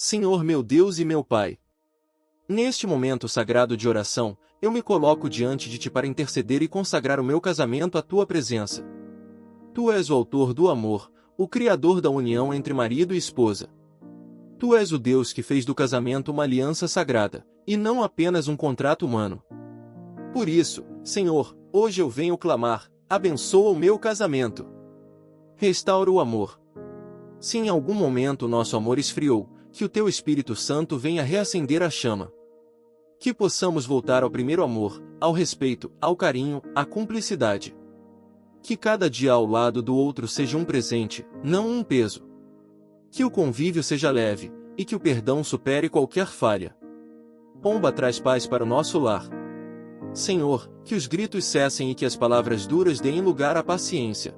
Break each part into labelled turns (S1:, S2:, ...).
S1: Senhor meu Deus e meu Pai, neste momento sagrado de oração, eu me coloco diante de Ti para interceder e consagrar o meu casamento à Tua presença. Tu és o autor do amor, o Criador da união entre marido e esposa. Tu és o Deus que fez do casamento uma aliança sagrada, e não apenas um contrato humano. Por isso, Senhor, hoje eu venho clamar, abençoa o meu casamento. Restaura o amor. Se em algum momento o nosso amor esfriou, que o Teu Espírito Santo venha reacender a chama. Que possamos voltar ao primeiro amor, ao respeito, ao carinho, à cumplicidade. Que cada dia ao lado do outro seja um presente, não um peso. Que o convívio seja leve, e que o perdão supere qualquer falha. Pomba traz paz para o nosso lar. Senhor, que os gritos cessem e que as palavras duras deem lugar à paciência.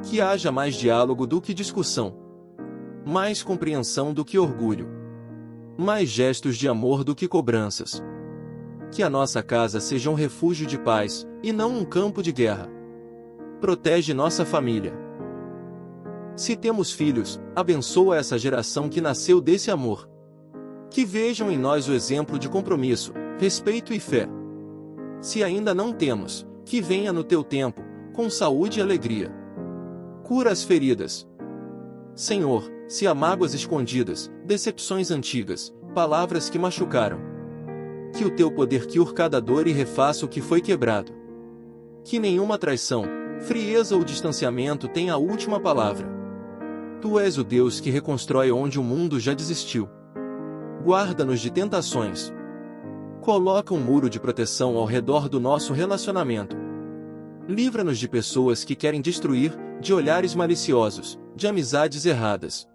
S1: Que haja mais diálogo do que discussão. Mais compreensão do que orgulho. Mais gestos de amor do que cobranças. Que a nossa casa seja um refúgio de paz, e não um campo de guerra. Protege nossa família. Se temos filhos, abençoa essa geração que nasceu desse amor. Que vejam em nós o exemplo de compromisso, respeito e fé. Se ainda não temos, que venha no Teu tempo, com saúde e alegria. Cura as feridas. Senhor, se há mágoas escondidas, decepções antigas, palavras que machucaram. Que o Teu poder cure cada dor e refaça o que foi quebrado. Que nenhuma traição, frieza ou distanciamento tenha a última palavra. Tu és o Deus que reconstrói onde o mundo já desistiu. Guarda-nos de tentações. Coloca um muro de proteção ao redor do nosso relacionamento. Livra-nos de pessoas que querem destruir, de olhares maliciosos, de amizades erradas.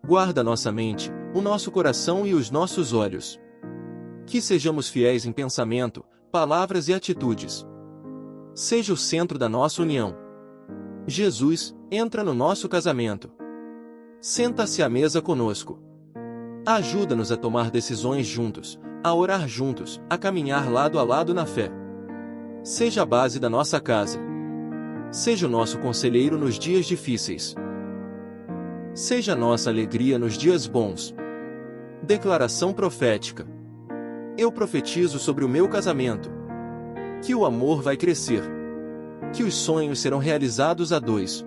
S1: Guarda nossa mente, o nosso coração e os nossos olhos. Que sejamos fiéis em pensamento, palavras e atitudes. Seja o centro da nossa união. Jesus, entra no nosso casamento. Senta-se à mesa conosco. Ajuda-nos a tomar decisões juntos, a orar juntos, a caminhar lado a lado na fé. Seja a base da nossa casa. Seja o nosso conselheiro nos dias difíceis. Seja nossa alegria nos dias bons. Declaração profética. Eu profetizo sobre o meu casamento. Que o amor vai crescer. Que os sonhos serão realizados a dois.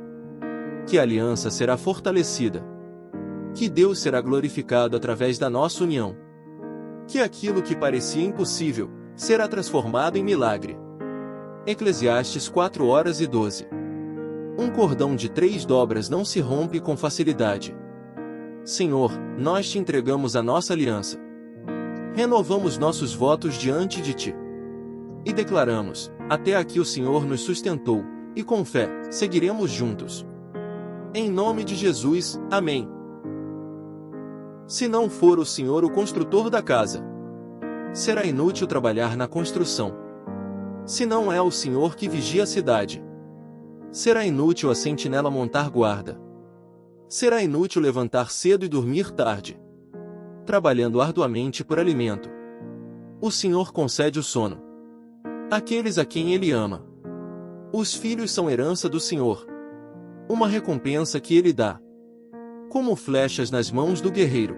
S1: Que a aliança será fortalecida. Que Deus será glorificado através da nossa união. Que aquilo que parecia impossível, será transformado em milagre. Eclesiastes 4:12. Um cordão de 3 dobras não se rompe com facilidade. Senhor, nós Te entregamos a nossa aliança. Renovamos nossos votos diante de Ti. E declaramos, até aqui o Senhor nos sustentou, e com fé, seguiremos juntos. Em nome de Jesus, amém. Se não for o Senhor o construtor da casa, será inútil trabalhar na construção. Se não é o Senhor que vigia a cidade, será inútil a sentinela montar guarda. Será inútil levantar cedo e dormir tarde, trabalhando arduamente por alimento. O Senhor concede o sono àqueles a quem Ele ama. Os filhos são herança do Senhor, uma recompensa que Ele dá. Como flechas nas mãos do guerreiro,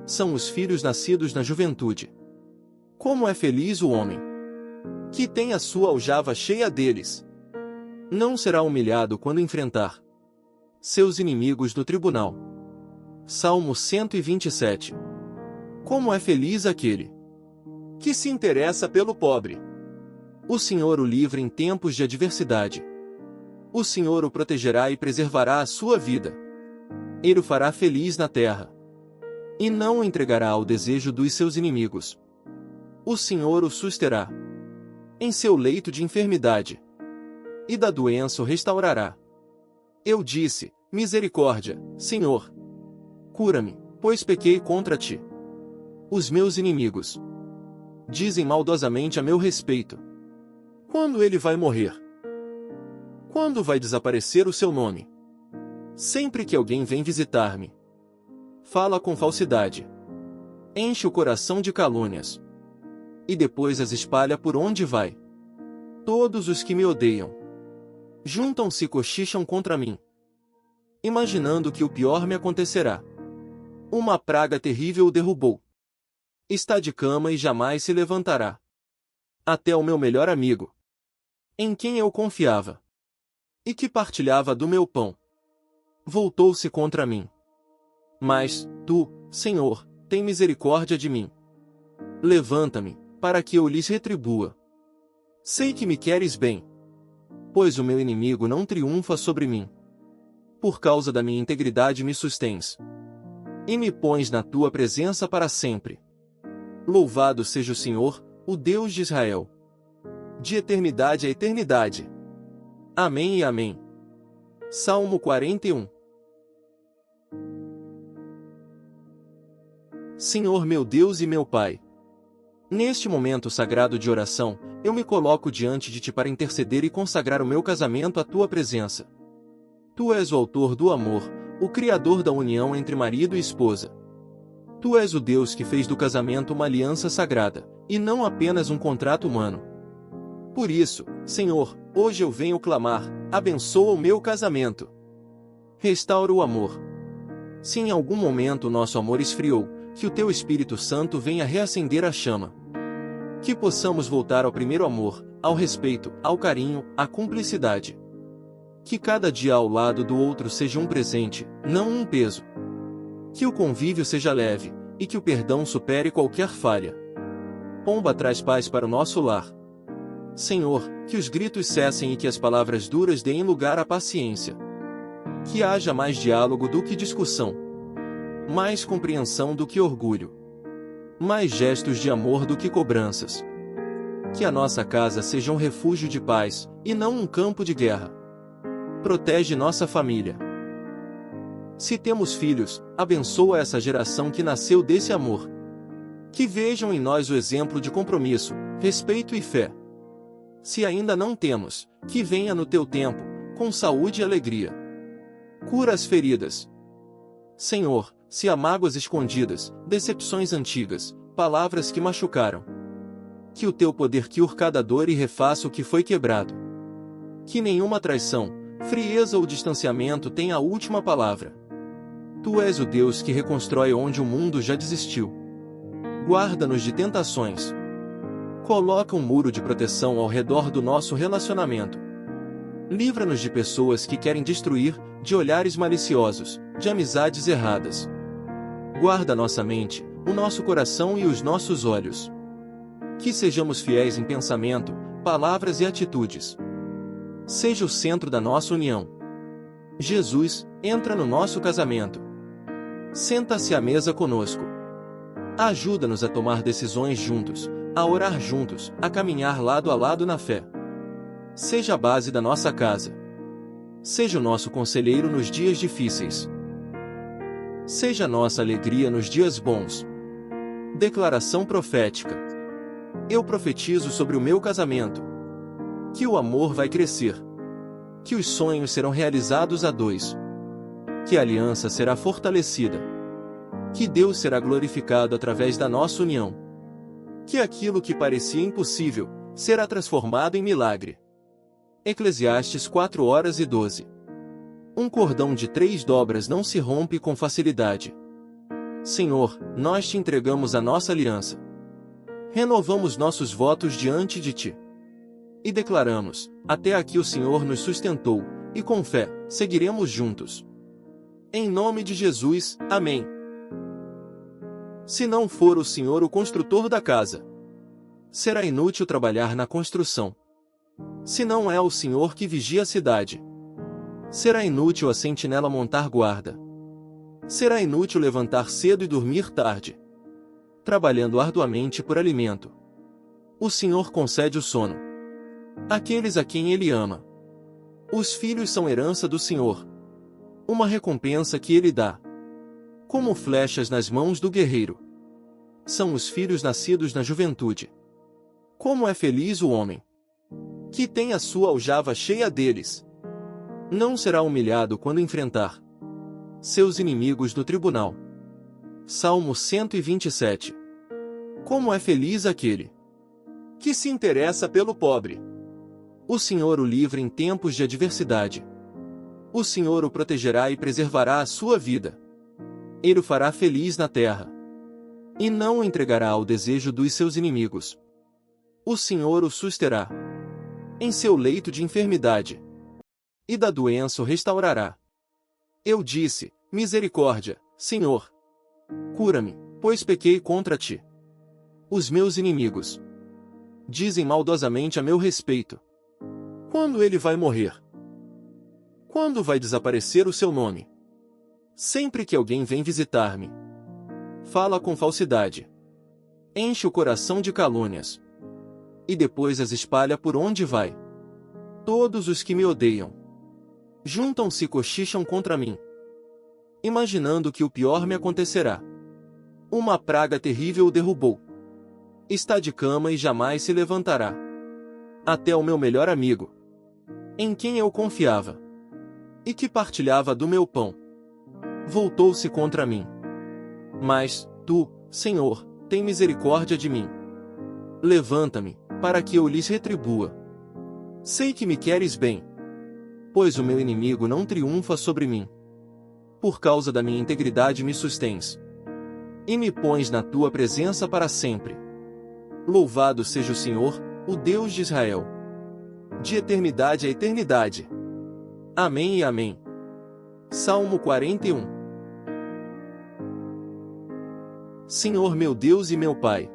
S1: são os filhos nascidos na juventude. Como é feliz o homem que tem a sua aljava cheia deles. Não será humilhado quando enfrentar seus inimigos no tribunal. Salmo 127. Como é feliz aquele que se interessa pelo pobre. O Senhor o livra em tempos de adversidade. O Senhor o protegerá e preservará a sua vida. Ele o fará feliz na terra, e não o entregará ao desejo dos seus inimigos. O Senhor o susterá em seu leito de enfermidade, e da doença o restaurará. Eu disse, misericórdia, Senhor. Cura-me, pois pequei contra Ti. Os meus inimigos dizem maldosamente a meu respeito. Quando ele vai morrer? Quando vai desaparecer o seu nome? Sempre que alguém vem visitar-me, fala com falsidade, enche o coração de calúnias, e depois as espalha por onde vai. Todos os que me odeiam juntam-se e cochicham contra mim, imaginando que o pior me acontecerá. Uma praga terrível o derrubou. Está de cama e jamais se levantará. Até o meu melhor amigo, em quem eu confiava, e que partilhava do meu pão, voltou-se contra mim. Mas, tu, Senhor, tem misericórdia de mim. Levanta-me, para que eu lhes retribua. Sei que me queres bem, pois o meu inimigo não triunfa sobre mim. Por causa da minha integridade me sustens, e me pões na tua presença para sempre. Louvado seja o Senhor, o Deus de Israel, de eternidade a eternidade. Amém e amém. Salmo 41. Senhor meu Deus e meu Pai, neste momento sagrado de oração, eu me coloco diante de Ti para interceder e consagrar o meu casamento à Tua presença. Tu és o autor do amor, o Criador da união entre marido e esposa. Tu és o Deus que fez do casamento uma aliança sagrada, e não apenas um contrato humano. Por isso, Senhor, hoje eu venho clamar, abençoa o meu casamento. Restaura o amor. Se em algum momento o nosso amor esfriou, que o Teu Espírito Santo venha reacender a chama. Que possamos voltar ao primeiro amor, ao respeito, ao carinho, à cumplicidade. Que cada dia ao lado do outro seja um presente, não um peso. Que o convívio seja leve, e que o perdão supere qualquer falha. Pomba traz paz para o nosso lar. Senhor, que os gritos cessem e que as palavras duras deem lugar à paciência. Que haja mais diálogo do que discussão. Mais compreensão do que orgulho. Mais gestos de amor do que cobranças. Que a nossa casa seja um refúgio de paz, e não um campo de guerra. Protege nossa família. Se temos filhos, abençoa essa geração que nasceu desse amor. Que vejam em nós o exemplo de compromisso, respeito e fé. Se ainda não temos, que venha no Teu tempo, com saúde e alegria. Cura as feridas. Senhor, se há mágoas escondidas, decepções antigas, palavras que machucaram. Que o Teu poder cure cada dor e refaça o que foi quebrado. Que nenhuma traição, frieza ou distanciamento tenha a última palavra. Tu és o Deus que reconstrói onde o mundo já desistiu. Guarda-nos de tentações. Coloca um muro de proteção ao redor do nosso relacionamento. Livra-nos de pessoas que querem destruir, de olhares maliciosos, de amizades erradas. Guarda nossa mente, o nosso coração e os nossos olhos. Que sejamos fiéis em pensamento, palavras e atitudes. Seja o centro da nossa união. Jesus, entra no nosso casamento. Senta-se à mesa conosco. Ajuda-nos a tomar decisões juntos, a orar juntos, a caminhar lado a lado na fé. Seja a base da nossa casa. Seja o nosso conselheiro nos dias difíceis. Seja nossa alegria nos dias bons. Declaração profética. Eu profetizo sobre o meu casamento. Que o amor vai crescer. Que os sonhos serão realizados a dois. Que a aliança será fortalecida. Que Deus será glorificado através da nossa união. Que aquilo que parecia impossível, será transformado em milagre. Eclesiastes 4:12. Um cordão de 3 dobras não se rompe com facilidade. Senhor, nós Te entregamos a nossa aliança. Renovamos nossos votos diante de Ti. E declaramos, até aqui o Senhor nos sustentou, e com fé, seguiremos juntos. Em nome de Jesus, amém. Se não for o Senhor o construtor da casa, será inútil trabalhar na construção. Se não é o Senhor que vigia a cidade, será inútil a sentinela montar guarda. Será inútil levantar cedo e dormir tarde, trabalhando arduamente por alimento. O Senhor concede o sono àqueles a quem Ele ama. Os filhos são herança do Senhor, uma recompensa que Ele dá. Como flechas nas mãos do guerreiro, são os filhos nascidos na juventude. Como é feliz o homem que tem a sua aljava cheia deles. Não será humilhado quando enfrentar seus inimigos no tribunal. Salmo 127. Como é feliz aquele que se interessa pelo pobre. O Senhor o livra em tempos de adversidade. O Senhor o protegerá e preservará a sua vida. Ele o fará feliz na terra, e não o entregará ao desejo dos seus inimigos. O Senhor o susterá em seu leito de enfermidade, e da doença o restaurará. Eu disse: misericórdia, Senhor. Cura-me, pois pequei contra ti. Os meus inimigos dizem maldosamente a meu respeito. Quando ele vai morrer? Quando vai desaparecer o seu nome? Sempre que alguém vem visitar-me, fala com falsidade, enche o coração de calúnias, e depois as espalha por onde vai. Todos os que me odeiam juntam-se e cochicham contra mim, imaginando que o pior me acontecerá. Uma praga terrível o derrubou. Está de cama e jamais se levantará. Até o meu melhor amigo, em quem eu confiava, e que partilhava do meu pão, voltou-se contra mim. Mas, tu, Senhor, tem misericórdia de mim. Levanta-me, para que eu lhes retribua. Sei que me queres bem, pois o meu inimigo não triunfa sobre mim. Por causa da minha integridade me sustens, e me pões na tua presença para sempre. Louvado seja o Senhor, o Deus de Israel, de eternidade a eternidade. Amém e amém. Salmo 41. Senhor meu Deus e meu Pai,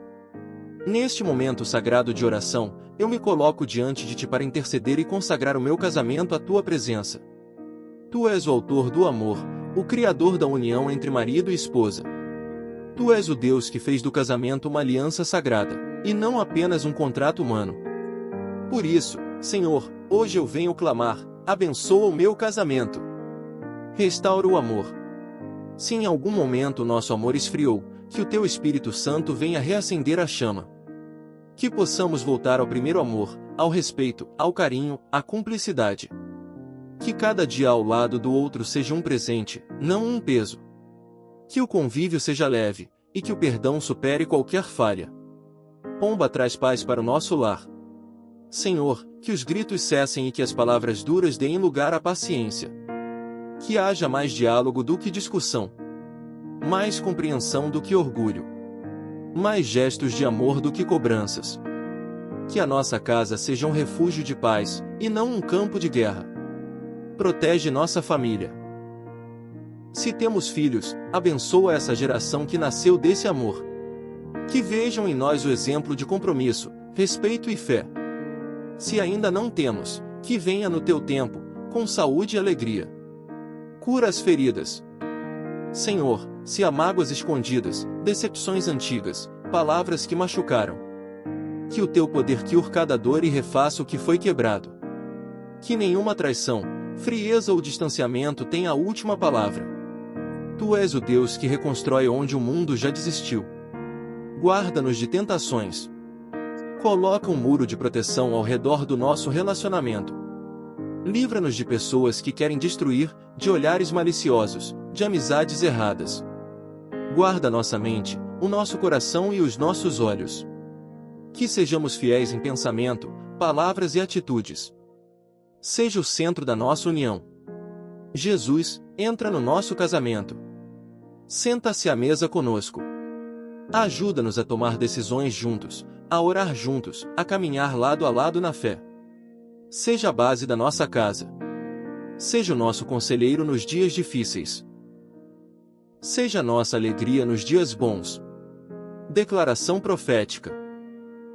S1: neste momento sagrado de oração, eu me coloco diante de ti para interceder e consagrar o meu casamento à tua presença. Tu és o autor do amor, o criador da união entre marido e esposa. Tu és o Deus que fez do casamento uma aliança sagrada, e não apenas um contrato humano. Por isso, Senhor, hoje eu venho clamar: abençoa o meu casamento. Restaura o amor. Se em algum momento o nosso amor esfriou, que o teu Espírito Santo venha reacender a chama. Que possamos voltar ao primeiro amor, ao respeito, ao carinho, à cumplicidade. Que cada dia ao lado do outro seja um presente, não um peso. Que o convívio seja leve, e que o perdão supere qualquer falha. Pomba traz paz para o nosso lar. Senhor, que os gritos cessem e que as palavras duras deem lugar à paciência. Que haja mais diálogo do que discussão, mais compreensão do que orgulho, mais gestos de amor do que cobranças. Que a nossa casa seja um refúgio de paz, e não um campo de guerra. Protege nossa família. Se temos filhos, abençoa essa geração que nasceu desse amor. Que vejam em nós o exemplo de compromisso, respeito e fé. Se ainda não temos, que venha no teu tempo, com saúde e alegria. Cura as feridas. Senhor, se há mágoas escondidas, decepções antigas, palavras que machucaram, que o teu poder cure cada dor e refaça o que foi quebrado. Que nenhuma traição, frieza ou distanciamento tenha a última palavra. Tu és o Deus que reconstrói onde o mundo já desistiu. Guarda-nos de tentações. Coloca um muro de proteção ao redor do nosso relacionamento. Livra-nos de pessoas que querem destruir, de olhares maliciosos, de amizades erradas. Guarda nossa mente, o nosso coração e os nossos olhos. Que sejamos fiéis em pensamento, palavras e atitudes. Seja o centro da nossa união. Jesus, entra no nosso casamento. Senta-se à mesa conosco. Ajuda-nos a tomar decisões juntos, a orar juntos, a caminhar lado a lado na fé. Seja a base da nossa casa. Seja o nosso conselheiro nos dias difíceis. Seja nossa alegria nos dias bons. Declaração profética.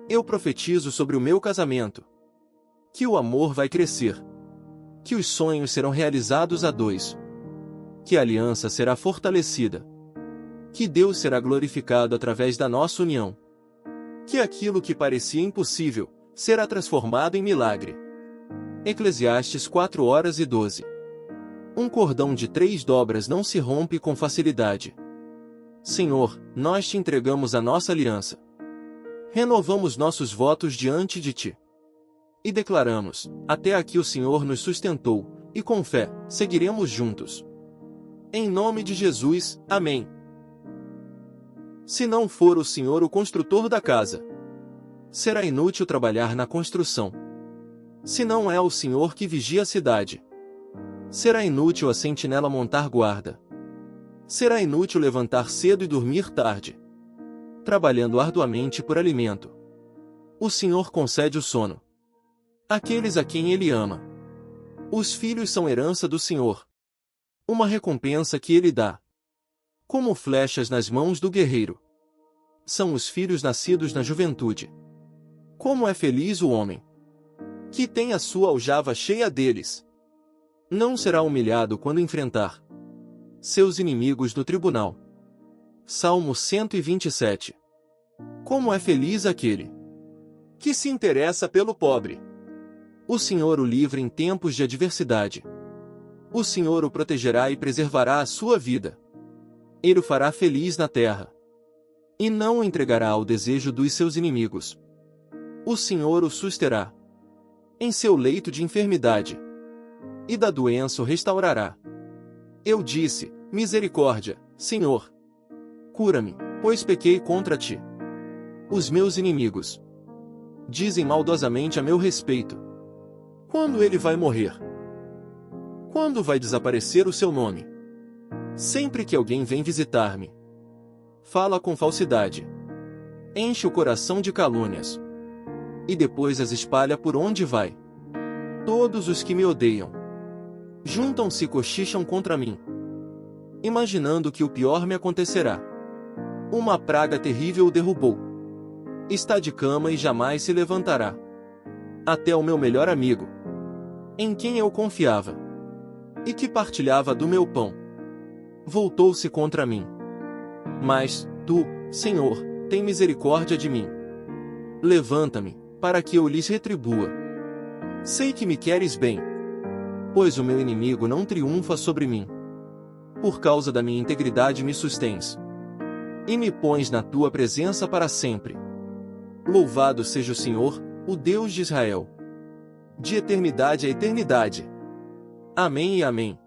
S1: Eu profetizo sobre o meu casamento. Que o amor vai crescer. Que os sonhos serão realizados a dois. Que a aliança será fortalecida. Que Deus será glorificado através da nossa união. Que aquilo que parecia impossível, será transformado em milagre. Eclesiastes 4:12. Um cordão de 3 dobras não se rompe com facilidade. Senhor, nós te entregamos a nossa aliança. Renovamos nossos votos diante de ti. E declaramos: até aqui o Senhor nos sustentou, e com fé, seguiremos juntos. Em nome de Jesus, amém. Se não for o Senhor o construtor da casa, será inútil trabalhar na construção. Se não é o Senhor que vigia a cidade, será inútil a sentinela montar guarda. Será inútil levantar cedo e dormir tarde, trabalhando arduamente por alimento. O Senhor concede o sono àqueles a quem Ele ama. Os filhos são herança do Senhor, uma recompensa que Ele dá. Como flechas nas mãos do guerreiro são os filhos nascidos na juventude. Como é feliz o homem que tem a sua aljava cheia deles. Não será humilhado quando enfrentar seus inimigos no tribunal. Salmo 127. Como é feliz aquele que se interessa pelo pobre. O Senhor o livra em tempos de adversidade. O Senhor o protegerá e preservará a sua vida. Ele o fará feliz na terra e não o entregará ao desejo dos seus inimigos. O Senhor o susterá em seu leito de enfermidade, e da doença o restaurará. Eu disse: misericórdia, Senhor. Cura-me, pois pequei contra ti. Os meus inimigos dizem maldosamente a meu respeito. Quando ele vai morrer? Quando vai desaparecer o seu nome? Sempre que alguém vem visitar-me, fala com falsidade, enche o coração de calúnias, e depois as espalha por onde vai. Todos os que me odeiam juntam-se e cochicham contra mim, imaginando que o pior me acontecerá. Uma praga terrível o derrubou. Está de cama e jamais se levantará. Até o meu melhor amigo, em quem eu confiava e que partilhava do meu pão, voltou-se contra mim. Mas tu, Senhor, tem misericórdia de mim. Levanta-me, para que eu lhes retribua. Sei que me queres bem, pois o meu inimigo não triunfa sobre mim. Por causa da minha integridade me sustens, e me pões na tua presença para sempre. Louvado seja o Senhor, o Deus de Israel, de eternidade a eternidade. Amém e amém.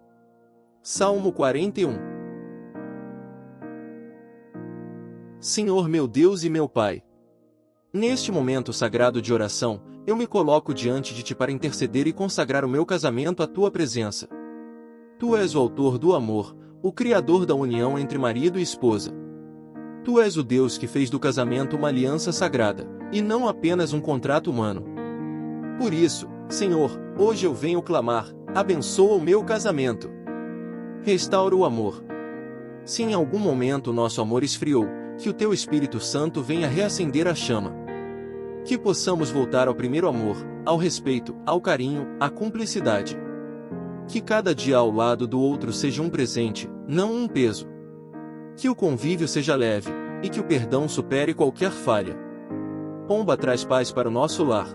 S1: Salmo 41. Senhor meu Deus e meu Pai, neste momento sagrado de oração, eu me coloco diante de Ti para interceder e consagrar o meu casamento à Tua presença. Tu és o autor do amor, o Criador da união entre marido e esposa. Tu és o Deus que fez do casamento uma aliança sagrada, e não apenas um contrato humano. Por isso, Senhor, hoje eu venho clamar: abençoa o meu casamento. Restaura o amor. Se em algum momento o nosso amor esfriou, que o Teu Espírito Santo venha reacender a chama. Que possamos voltar ao primeiro amor, ao respeito, ao carinho, à cumplicidade. Que cada dia ao lado do outro seja um presente, não um peso. Que o convívio seja leve, e que o perdão supere qualquer falha. Pomba traz paz para o nosso lar.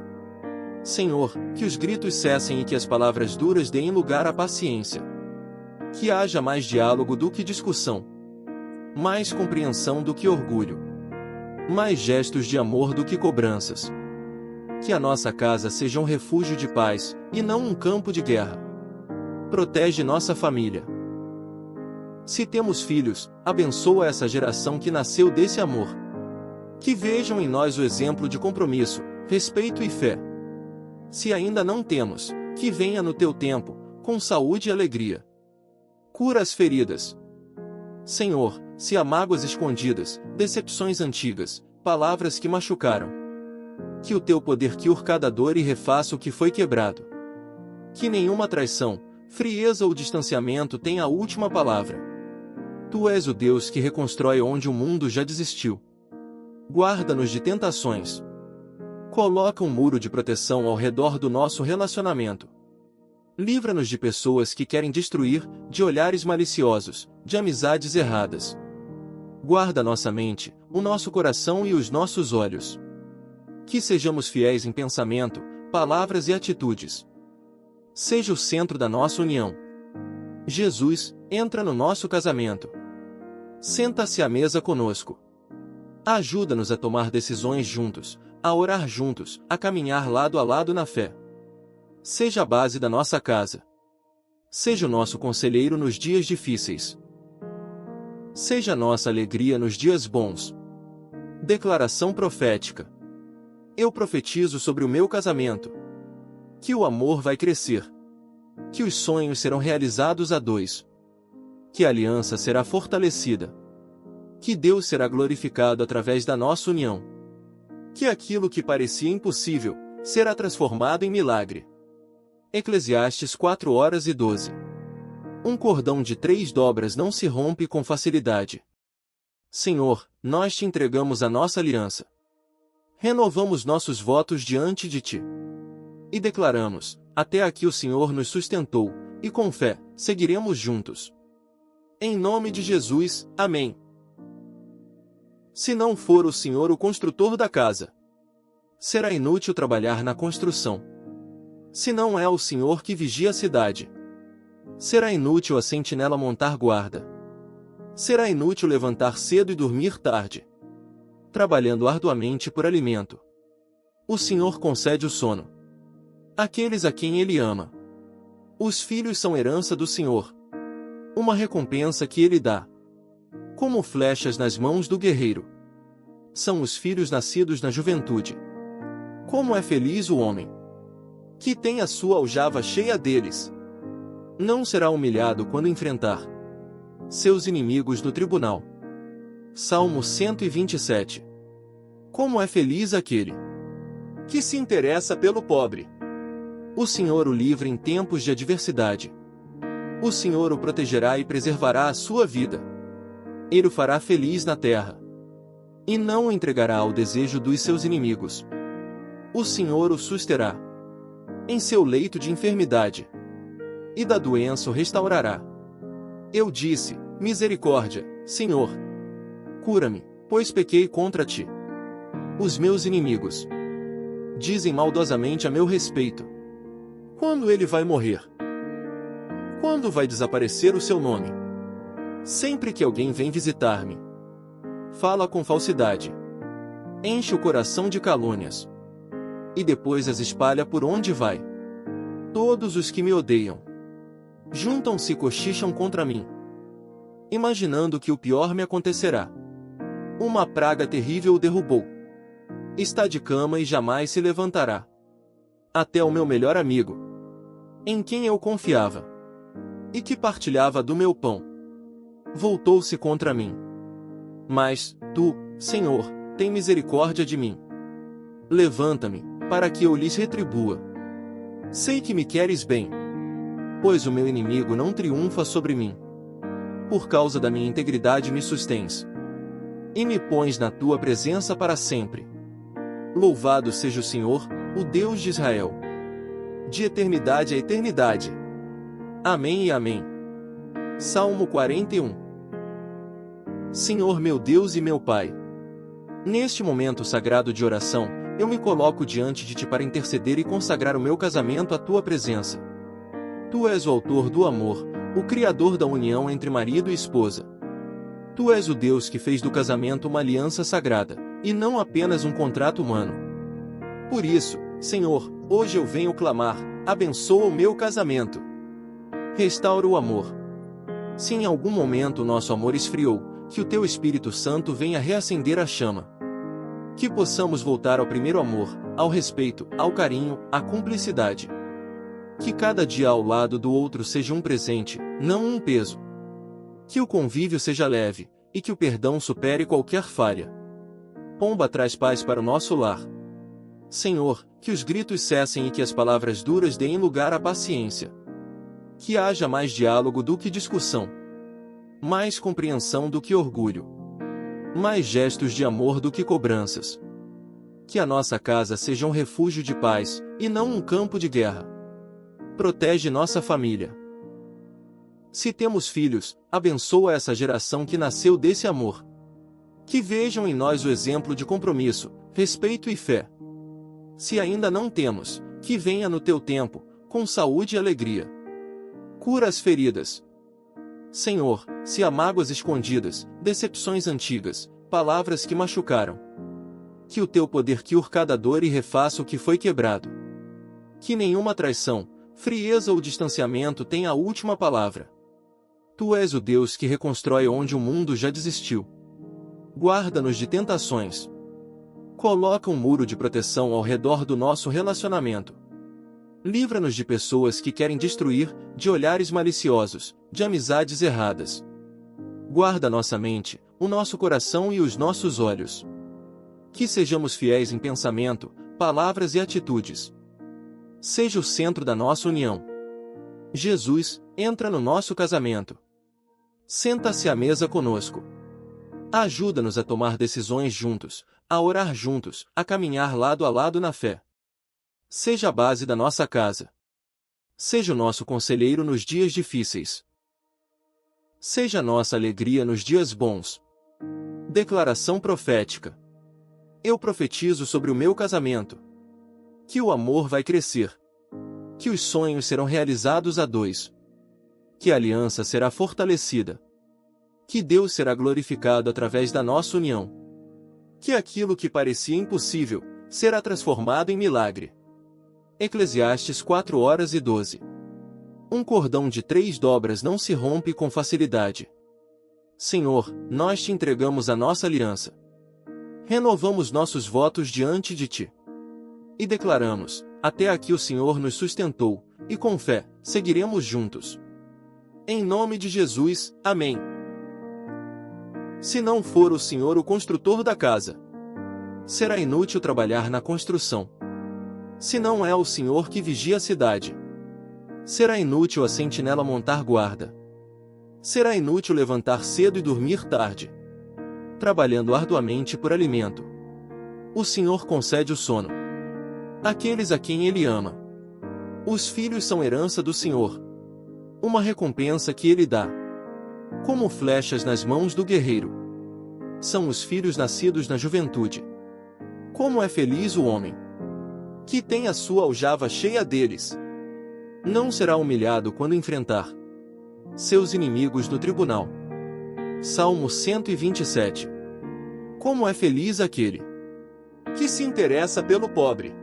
S1: Senhor, que os gritos cessem e que as palavras duras deem lugar à paciência. Que haja mais diálogo do que discussão, mais compreensão do que orgulho, mais gestos de amor do que cobranças. Que a nossa casa seja um refúgio de paz, e não um campo de guerra. Protege nossa família. Se temos filhos, abençoa essa geração que nasceu desse amor. Que vejam em nós o exemplo de compromisso, respeito e fé. Se ainda não temos, que venha no Teu tempo, com saúde e alegria. Cura as feridas. Senhor, se há mágoas escondidas, decepções antigas, palavras que machucaram, que o Teu poder cure cada dor e refaça o que foi quebrado. Que nenhuma traição, frieza ou distanciamento tenha a última palavra. Tu és o Deus que reconstrói onde o mundo já desistiu. Guarda-nos de tentações. Coloca um muro de proteção ao redor do nosso relacionamento. Livra-nos de pessoas que querem destruir, de olhares maliciosos, de amizades erradas. Guarda nossa mente, o nosso coração e os nossos olhos. Que sejamos fiéis em pensamento, palavras e atitudes. Seja o centro da nossa união. Jesus, entra no nosso casamento. Senta-se à mesa conosco. Ajuda-nos a tomar decisões juntos, a orar juntos, a caminhar lado a lado na fé. Seja a base da nossa casa. Seja o nosso conselheiro nos dias difíceis. Seja nossa alegria nos dias bons. Declaração profética. Eu profetizo sobre o meu casamento. Que o amor vai crescer. Que os sonhos serão realizados a dois. que a aliança será fortalecida, que Deus será glorificado através da nossa união, que aquilo que parecia impossível será transformado em milagre. Eclesiastes 4:12. Um cordão de 3 dobras não se rompe com facilidade. Senhor, nós te entregamos a nossa aliança. Renovamos nossos votos diante de ti. E declaramos: até aqui o Senhor nos sustentou, e com fé, seguiremos juntos. Em nome de Jesus, amém. Se não for o Senhor o construtor da casa, será inútil trabalhar na construção. Se não é o Senhor que vigia a cidade, será inútil a sentinela montar guarda. Será inútil levantar cedo e dormir tarde, trabalhando arduamente por alimento. O Senhor concede o sono àqueles a quem Ele ama. Os filhos são herança do Senhor, uma recompensa que Ele dá, como flechas nas mãos do guerreiro. São os filhos nascidos na juventude. Como é feliz o homem que tem a sua aljava cheia deles. Não será humilhado quando enfrentar seus inimigos no tribunal. Salmo 127. Como é feliz aquele que se interessa pelo pobre. O Senhor o livra em tempos de adversidade. O Senhor o protegerá e preservará a sua vida. Ele o fará feliz na terra, e não o entregará ao desejo dos seus inimigos. O Senhor o susterá em seu leito de enfermidade, e da doença o restaurará. Eu disse: misericórdia, Senhor. Cura-me, pois pequei contra ti. Os meus inimigos dizem maldosamente a meu respeito. Quando ele vai morrer? Quando vai desaparecer o seu nome? Sempre que alguém vem visitar-me, fala com falsidade, enche o coração de calúnias, e depois as espalha por onde vai. Todos os que me odeiam juntam-se e cochicham contra mim, imaginando que o pior me acontecerá. Uma praga terrível o derrubou. Está de cama e jamais se levantará. Até o meu melhor amigo, em quem eu confiava, e que partilhava do meu pão, voltou-se contra mim. Mas, tu, Senhor, tem misericórdia de mim. Levanta-me, para que eu lhes retribua. Sei que me queres bem, pois o meu inimigo não triunfa sobre mim. Por causa da minha integridade me sustens, e me pões na tua presença para sempre. Louvado seja o Senhor, o Deus de Israel, de eternidade a eternidade. Amém e amém. Salmo 41. Senhor meu Deus e meu Pai, neste momento sagrado de oração, eu me coloco diante de ti para interceder e consagrar o meu casamento à tua presença. Tu és o autor do amor, o criador da união entre marido e esposa. Tu és o Deus que fez do casamento uma aliança sagrada, e não apenas um contrato humano. Por isso, Senhor, hoje eu venho clamar: abençoa o meu casamento. Restaura o amor. Se em algum momento o nosso amor esfriou, que o teu Espírito Santo venha reacender a chama. Que possamos voltar ao primeiro amor, ao respeito, ao carinho, à cumplicidade. Que cada dia ao lado do outro seja um presente, não um peso. Que o convívio seja leve, e que o perdão supere qualquer falha. Pomba traz paz para o nosso lar. Senhor, que os gritos cessem e que as palavras duras deem lugar à paciência. Que haja mais diálogo do que discussão, mais compreensão do que orgulho, mais gestos de amor do que cobranças. Que a nossa casa seja um refúgio de paz, e não um campo de guerra. Protege nossa família. Se temos filhos, abençoa essa geração que nasceu desse amor. Que vejam em nós o exemplo de compromisso, respeito e fé. Se ainda não temos, que venha no teu tempo, com saúde e alegria. Cura as feridas. Senhor, se há mágoas escondidas, decepções antigas, palavras que machucaram, que o teu poder cure cada dor e refaça o que foi quebrado. Que nenhuma traição, frieza ou distanciamento tenha a última palavra. Tu és o Deus que reconstrói onde o mundo já desistiu. Guarda-nos de tentações. Coloca um muro de proteção ao redor do nosso relacionamento. Livra-nos de pessoas que querem destruir, de olhares maliciosos, de amizades erradas. Guarda nossa mente, o nosso coração e os nossos olhos. Que sejamos fiéis em pensamento, palavras e atitudes. Seja o centro da nossa união. Jesus, entra no nosso casamento. Senta-se à mesa conosco. Ajuda-nos a tomar decisões juntos, a orar juntos, a caminhar lado a lado na fé. Seja a base da nossa casa. Seja o nosso conselheiro nos dias difíceis. Seja a nossa alegria nos dias bons. Declaração profética. Eu profetizo sobre o meu casamento. Que o amor vai crescer. Que os sonhos serão realizados a dois. Que a aliança será fortalecida. Que Deus será glorificado através da nossa união. Que aquilo que parecia impossível, será transformado em milagre. Eclesiastes 4:12. Um cordão de 3 dobras não se rompe com facilidade. Senhor, nós te entregamos a nossa aliança. Renovamos nossos votos diante de ti. E declaramos, até aqui o Senhor nos sustentou, e com fé, seguiremos juntos. Em nome de Jesus, amém. Se não for o Senhor o construtor da casa, será inútil trabalhar na construção. Se não é o Senhor que vigia a cidade, será inútil a sentinela montar guarda. Será inútil levantar cedo e dormir tarde, trabalhando arduamente por alimento. O Senhor concede o sono àqueles a quem Ele ama. Os filhos são herança do Senhor, uma recompensa que Ele dá. Como flechas nas mãos do guerreiro, são os filhos nascidos na juventude. Como é feliz o homem que tem a sua aljava cheia deles. Não será humilhado quando enfrentar seus inimigos no tribunal. Salmo 127. Como é feliz aquele que se interessa pelo pobre.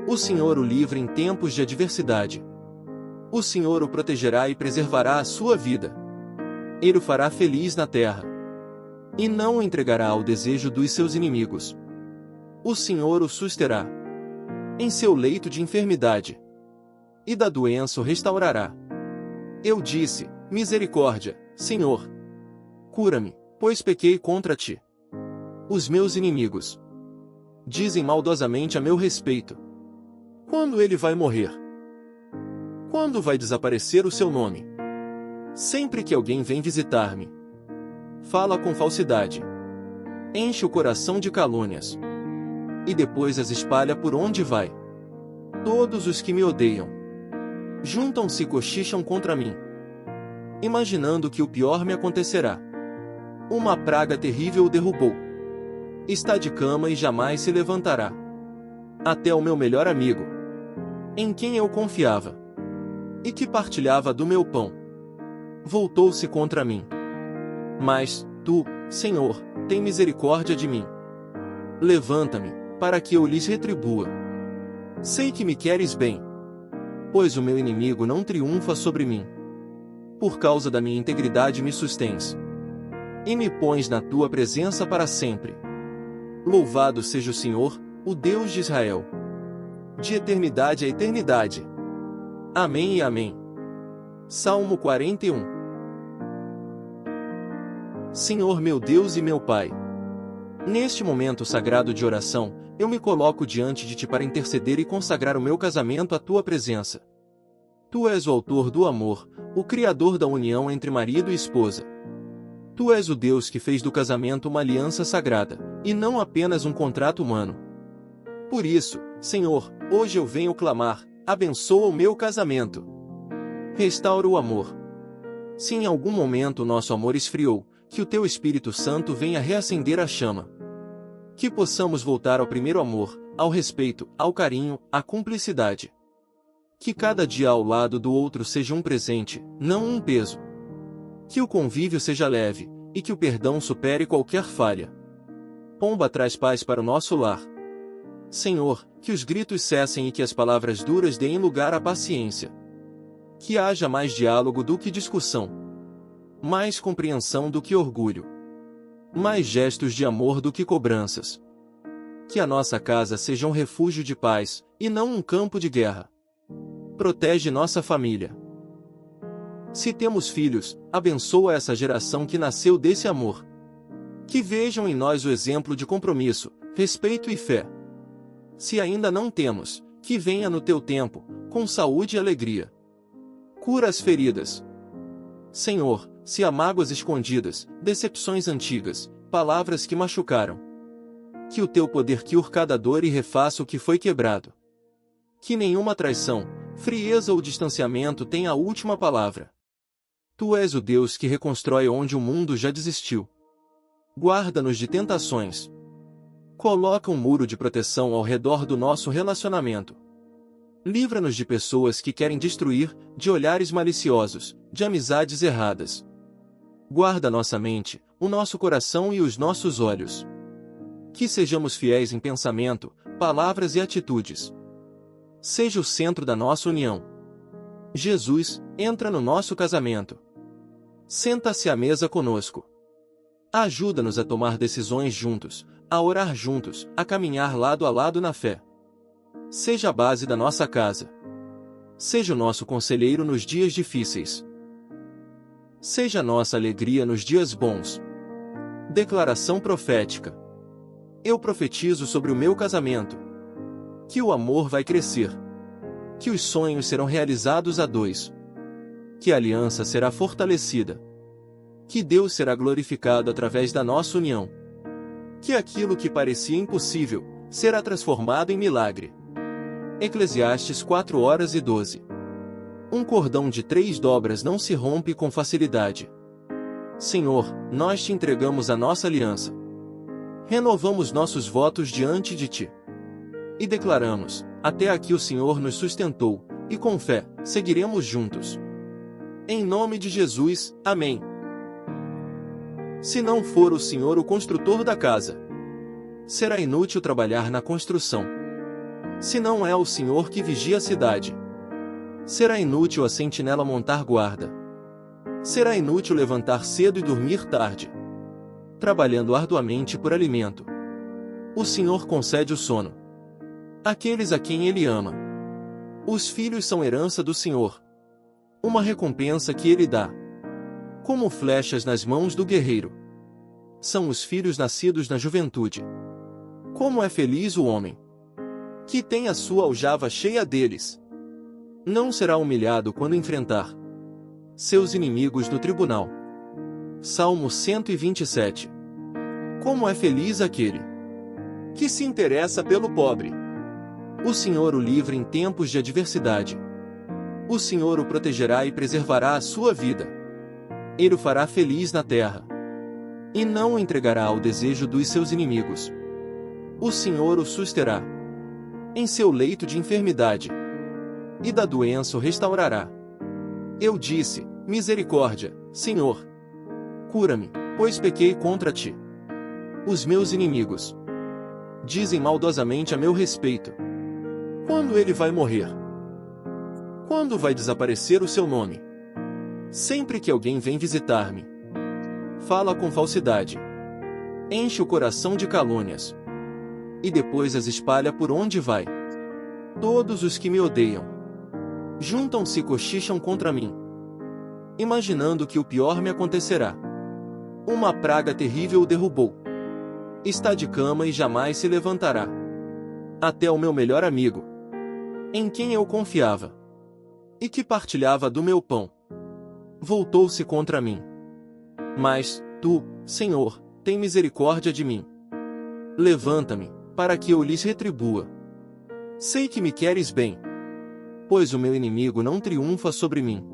S1: O Senhor o livra em tempos de adversidade. O Senhor o protegerá e preservará a sua vida. Ele o fará feliz na terra, e não o entregará ao desejo dos seus inimigos. O Senhor o susterá em seu leito de enfermidade, e da doença o restaurará. Eu disse, misericórdia, Senhor. Cura-me, pois pequei contra ti. Os meus inimigos dizem maldosamente a meu respeito. Quando ele vai morrer? Quando vai desaparecer o seu nome? Sempre que alguém vem visitar-me, fala com falsidade, enche o coração de calúnias, e depois as espalha por onde vai. Todos os que me odeiam juntam-se e cochicham contra mim, imaginando que o pior me acontecerá. Uma praga terrível o derrubou. Está de cama e jamais se levantará. Até o meu melhor amigo, em quem eu confiava, e que partilhava do meu pão, voltou-se contra mim. Mas, tu, Senhor, tem misericórdia de mim. Levanta-me, para que eu lhes retribua. Sei que me queres bem, pois o meu inimigo não triunfa sobre mim. Por causa da minha integridade me sustens, e me pões na tua presença para sempre. Louvado seja o Senhor, o Deus de Israel, de eternidade a eternidade. Amém e amém. Salmo 41. Senhor meu Deus e meu Pai, neste momento sagrado de oração, eu me coloco diante de Ti para interceder e consagrar o meu casamento à Tua presença. Tu és o autor do amor, o Criador da união entre marido e esposa. Tu és o Deus que fez do casamento uma aliança sagrada, e não apenas um contrato humano. Por isso, Senhor, hoje eu venho clamar, abençoa o meu casamento. Restaura o amor. Se em algum momento o nosso amor esfriou, que o Teu Espírito Santo venha reacender a chama. Que possamos voltar ao primeiro amor, ao respeito, ao carinho, à cumplicidade. Que cada dia ao lado do outro seja um presente, não um peso. Que o convívio seja leve, e que o perdão supere qualquer falha. Pomba traz paz para o nosso lar. Senhor, que os gritos cessem e que as palavras duras deem lugar à paciência. Que haja mais diálogo do que discussão, mais compreensão do que orgulho, mais gestos de amor do que cobranças. Que a nossa casa seja um refúgio de paz, e não um campo de guerra. Protege nossa família. Se temos filhos, abençoa essa geração que nasceu desse amor. Que vejam em nós o exemplo de compromisso, respeito e fé. Se ainda não temos, que venha no teu tempo, com saúde e alegria. Cura as feridas. Senhor, se há mágoas escondidas, decepções antigas, palavras que machucaram. Que o teu poder cure cada dor e refaça o que foi quebrado. Que nenhuma traição, frieza ou distanciamento tenha a última palavra. Tu és o Deus que reconstrói onde o mundo já desistiu. Guarda-nos de tentações. Coloca um muro de proteção ao redor do nosso relacionamento. Livra-nos de pessoas que querem destruir, de olhares maliciosos, de amizades erradas. Guarda nossa mente, o nosso coração e os nossos olhos. Que sejamos fiéis em pensamento, palavras e atitudes. Seja o centro da nossa união. Jesus, entra no nosso casamento. Senta-se à mesa conosco. Ajuda-nos a tomar decisões juntos, a orar juntos, a caminhar lado a lado na fé. Seja a base da nossa casa. Seja o nosso conselheiro nos dias difíceis. Seja a nossa alegria nos dias bons. Declaração profética. Eu profetizo sobre o meu casamento. Que o amor vai crescer. Que os sonhos serão realizados a dois. Que a aliança será fortalecida. Que Deus será glorificado através da nossa união. Que aquilo que parecia impossível, será transformado em milagre. Eclesiastes 4:12. Um cordão de 3 dobras não se rompe com facilidade. Senhor, nós te entregamos a nossa aliança. Renovamos nossos votos diante de ti. E declaramos, até aqui o Senhor nos sustentou, e com fé, seguiremos juntos. Em nome de Jesus, amém. Se não for o Senhor o construtor da casa, será inútil trabalhar na construção. Se não é o Senhor que vigia a cidade, será inútil a sentinela montar guarda. Será inútil levantar cedo e dormir tarde, trabalhando arduamente por alimento. O Senhor concede o sono àqueles a quem Ele ama. Os filhos são herança do Senhor, uma recompensa que Ele dá. Como flechas nas mãos do guerreiro, são os filhos nascidos na juventude. Como é feliz o homem que tem a sua aljava cheia deles. Não será humilhado quando enfrentar seus inimigos no tribunal. Salmo 127. Como é feliz aquele que se interessa pelo pobre. O Senhor o livra em tempos de adversidade. O Senhor o protegerá e preservará a sua vida. Ele o fará feliz na terra, e não o entregará ao desejo dos seus inimigos. O Senhor o susterá em seu leito de enfermidade, e da doença o restaurará. Eu disse, misericórdia, Senhor. Cura-me, pois pequei contra ti. Os meus inimigos dizem maldosamente a meu respeito. Quando ele vai morrer? Quando vai desaparecer o seu nome? Sempre que alguém vem visitar-me, fala com falsidade, enche o coração de calúnias, e depois as espalha por onde vai. Todos os que me odeiam juntam-se e cochicham contra mim, imaginando que o pior me acontecerá. Uma praga terrível o derrubou. Está de cama e jamais se levantará. Até o meu melhor amigo, em quem eu confiava, e que partilhava do meu pão, voltou-se contra mim. Mas, tu, Senhor, tem misericórdia de mim. Levanta-me, para que eu lhes retribua. Sei que me queres bem, pois o meu inimigo não triunfa sobre mim.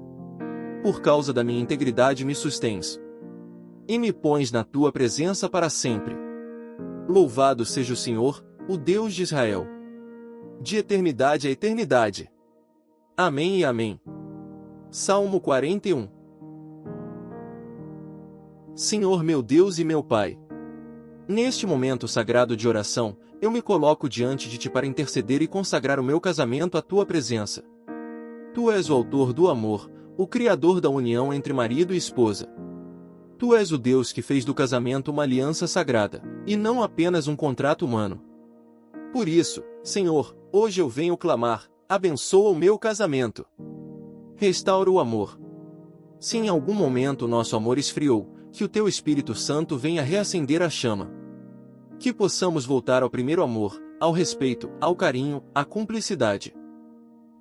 S1: Por causa da minha integridade me sustens, e me pões na tua presença para sempre. Louvado seja o Senhor, o Deus de Israel, de eternidade a eternidade. Amém e amém. Salmo 41. Senhor meu Deus e meu Pai, neste momento sagrado de oração, eu me coloco diante de Ti para interceder e consagrar o meu casamento à Tua presença. Tu és o autor do amor, o Criador da união entre marido e esposa. Tu és o Deus que fez do casamento uma aliança sagrada, e não apenas um contrato humano. Por isso, Senhor, hoje eu venho clamar, abençoa o meu casamento. Restaura o amor. Se em algum momento o nosso amor esfriou, que o Teu Espírito Santo venha reacender a chama. Que possamos voltar ao primeiro amor, ao respeito, ao carinho, à cumplicidade.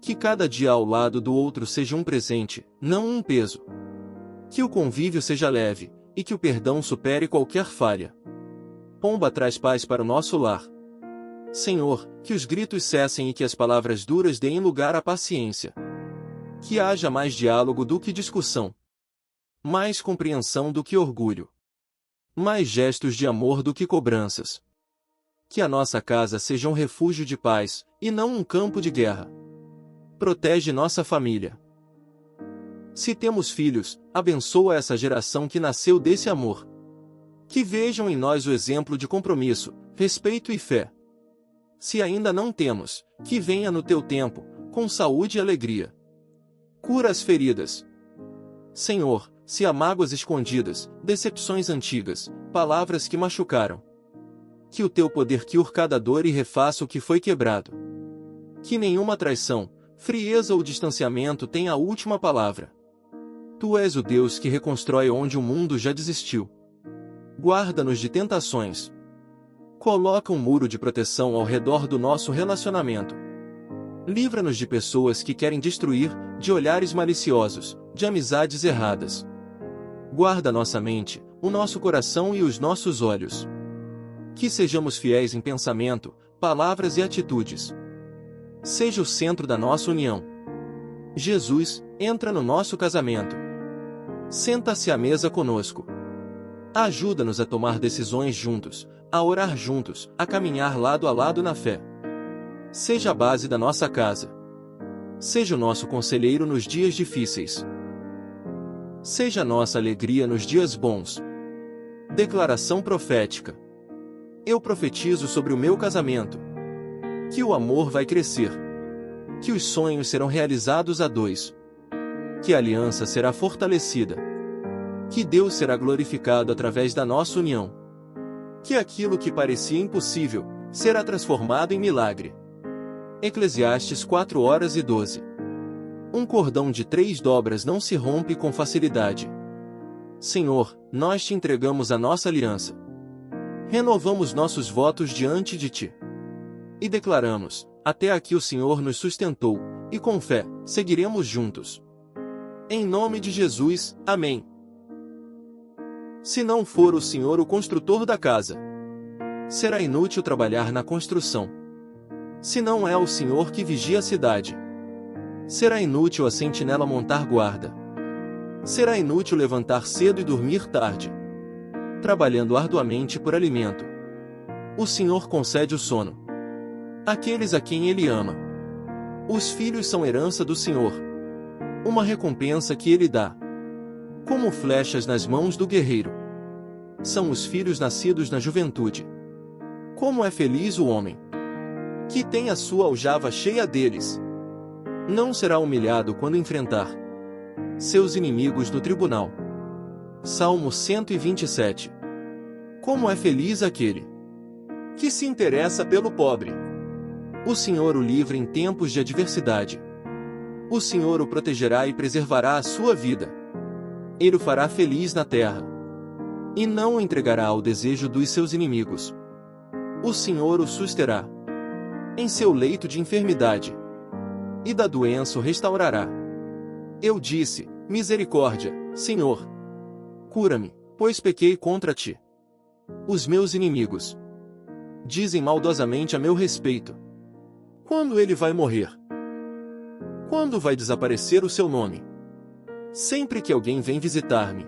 S1: Que cada dia ao lado do outro seja um presente, não um peso. Que o convívio seja leve, e que o perdão supere qualquer falha. Pomba traz paz para o nosso lar. Senhor, que os gritos cessem e que as palavras duras deem lugar à paciência. Que haja mais diálogo do que discussão. Mais compreensão do que orgulho. Mais gestos de amor do que cobranças. Que a nossa casa seja um refúgio de paz, e não um campo de guerra. Protege nossa família. Se temos filhos, abençoa essa geração que nasceu desse amor. Que vejam em nós o exemplo de compromisso, respeito e fé. Se ainda não temos, que venha no teu tempo, com saúde e alegria. Cura as feridas. Senhor, se há mágoas escondidas, decepções antigas, palavras que machucaram. Que o teu poder cure cada dor e refaça o que foi quebrado. Que nenhuma traição, frieza ou distanciamento tenha a última palavra. Tu és o Deus que reconstrói onde o mundo já desistiu. Guarda-nos de tentações. Coloca um muro de proteção ao redor do nosso relacionamento. Livra-nos de pessoas que querem destruir, de olhares maliciosos, de amizades erradas. Guarda nossa mente, o nosso coração e os nossos olhos. Que sejamos fiéis em pensamento, palavras e atitudes. Seja o centro da nossa união. Jesus, entra no nosso casamento. Senta-se à mesa conosco. Ajuda-nos a tomar decisões juntos, a orar juntos, a caminhar lado a lado na fé. Seja a base da nossa casa. Seja o nosso conselheiro nos dias difíceis. Seja nossa alegria nos dias bons. Declaração profética. Eu profetizo sobre o meu casamento. Que o amor vai crescer. Que os sonhos serão realizados a dois. Que a aliança será fortalecida. Que Deus será glorificado através da nossa união. Que aquilo que parecia impossível, será transformado em milagre. Eclesiastes 4:12. Um cordão de 3 dobras não se rompe com facilidade. Senhor, nós te entregamos a nossa aliança. Renovamos nossos votos diante de ti. E declaramos, até aqui o Senhor nos sustentou, e com fé, seguiremos juntos. Em nome de Jesus, amém. Se não for o Senhor o construtor da casa, será inútil trabalhar na construção. Se não é o Senhor que vigia a cidade, será inútil a sentinela montar guarda. Será inútil levantar cedo e dormir tarde, trabalhando arduamente por alimento. O Senhor concede o sono àqueles a quem Ele ama. Os filhos são herança do Senhor, uma recompensa que Ele dá. Como flechas nas mãos do guerreiro, são os filhos nascidos na juventude. Como é feliz o homem que tem a sua aljava cheia deles. Não será humilhado quando enfrentar seus inimigos no tribunal. Salmo 127. Como é feliz aquele que se interessa pelo pobre. O Senhor o livra em tempos de adversidade. O Senhor o protegerá e preservará a sua vida. Ele o fará feliz na terra, e não o entregará ao desejo dos seus inimigos. O Senhor o susterá em seu leito de enfermidade, e da doença o restaurará. Eu disse, misericórdia, Senhor. Cura-me, pois pequei contra ti. Os meus inimigos dizem maldosamente a meu respeito. Quando ele vai morrer? Quando vai desaparecer o seu nome? Sempre que alguém vem visitar-me,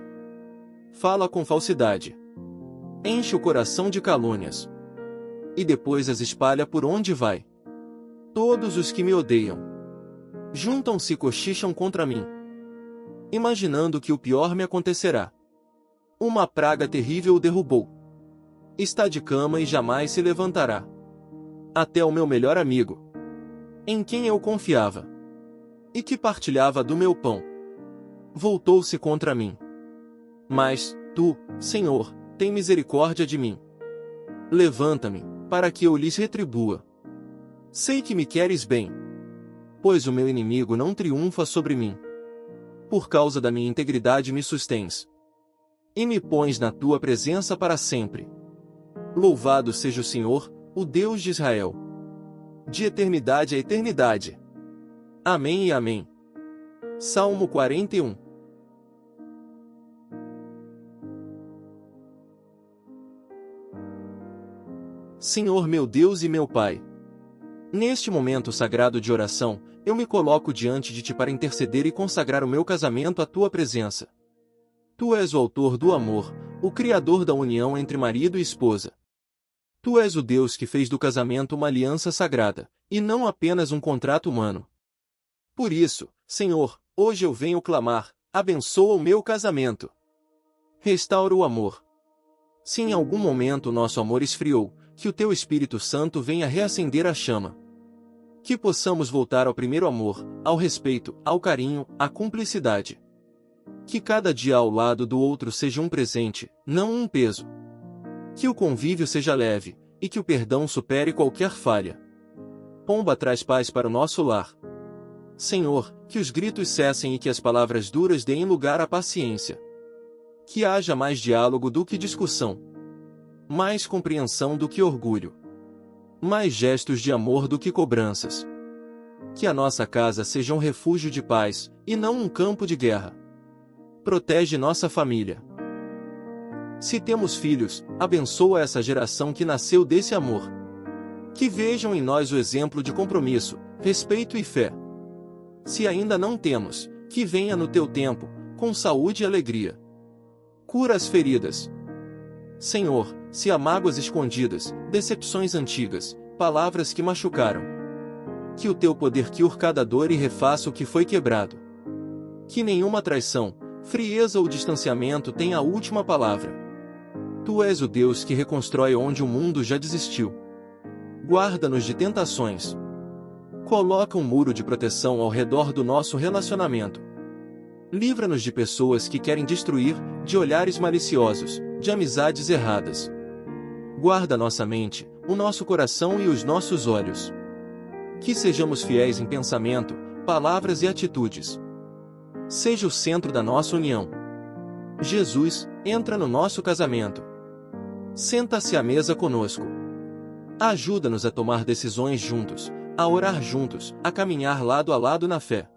S1: fala com falsidade, enche o coração de calúnias, e depois as espalha por onde vai. Todos os que me odeiam juntam-se e cochicham contra mim, imaginando que o pior me acontecerá. Uma praga terrível o derrubou. Está de cama e jamais se levantará. Até o meu melhor amigo, em quem eu confiava, e que partilhava do meu pão, voltou-se contra mim. Mas, tu, Senhor, tem misericórdia de mim. Levanta-me, para que eu lhes retribua. Sei que me queres bem. pois o meu inimigo não triunfa sobre mim. Por causa da minha integridade me sustens. E me pões na tua presença para sempre. Louvado seja o Senhor, o Deus de Israel. De eternidade a eternidade. Amém e amém. Salmo 41. Senhor meu Deus e meu Pai, neste momento sagrado de oração, eu me coloco diante de Ti para interceder e consagrar o meu casamento à Tua presença. Tu és o autor do amor, o criador da união entre marido e esposa. Tu és o Deus que fez do casamento uma aliança sagrada, e não apenas um contrato humano. Por isso, Senhor, hoje eu venho clamar, abençoa o meu casamento. Restaura o amor. Se em algum momento o nosso amor esfriou, que o Teu Espírito Santo venha reacender a chama. Que possamos voltar ao primeiro amor, ao respeito, ao carinho, à cumplicidade. Que cada dia ao lado do outro seja um presente, não um peso. Que o convívio seja leve, e que o perdão supere qualquer falha. Pomba traz paz para o nosso lar. Senhor, que os gritos cessem e que as palavras duras deem lugar à paciência. Que haja mais diálogo do que discussão. Mais compreensão do que orgulho. Mais gestos de amor do que cobranças. Que a nossa casa seja um refúgio de paz, e não um campo de guerra. Protege nossa família. Se temos filhos, abençoa essa geração que nasceu desse amor. Que vejam em nós o exemplo de compromisso, respeito e fé. Se ainda não temos, que venha no Teu tempo, com saúde e alegria. Cura as feridas. Senhor, se há mágoas escondidas, decepções antigas, palavras que machucaram. Que o Teu poder cure cada dor e refaça o que foi quebrado. Que nenhuma traição, frieza ou distanciamento tenha a última palavra. Tu és o Deus que reconstrói onde o mundo já desistiu. Guarda-nos de tentações. Coloca um muro de proteção ao redor do nosso relacionamento. Livra-nos de pessoas que querem destruir, de olhares maliciosos, de amizades erradas. Guarda nossa mente, o nosso coração e os nossos olhos. Que sejamos fiéis em pensamento, palavras e atitudes. Seja o centro da nossa união. Jesus, entra no nosso casamento. Senta-se à mesa conosco. Ajuda-nos a tomar decisões juntos, a orar juntos, a caminhar lado a lado na fé.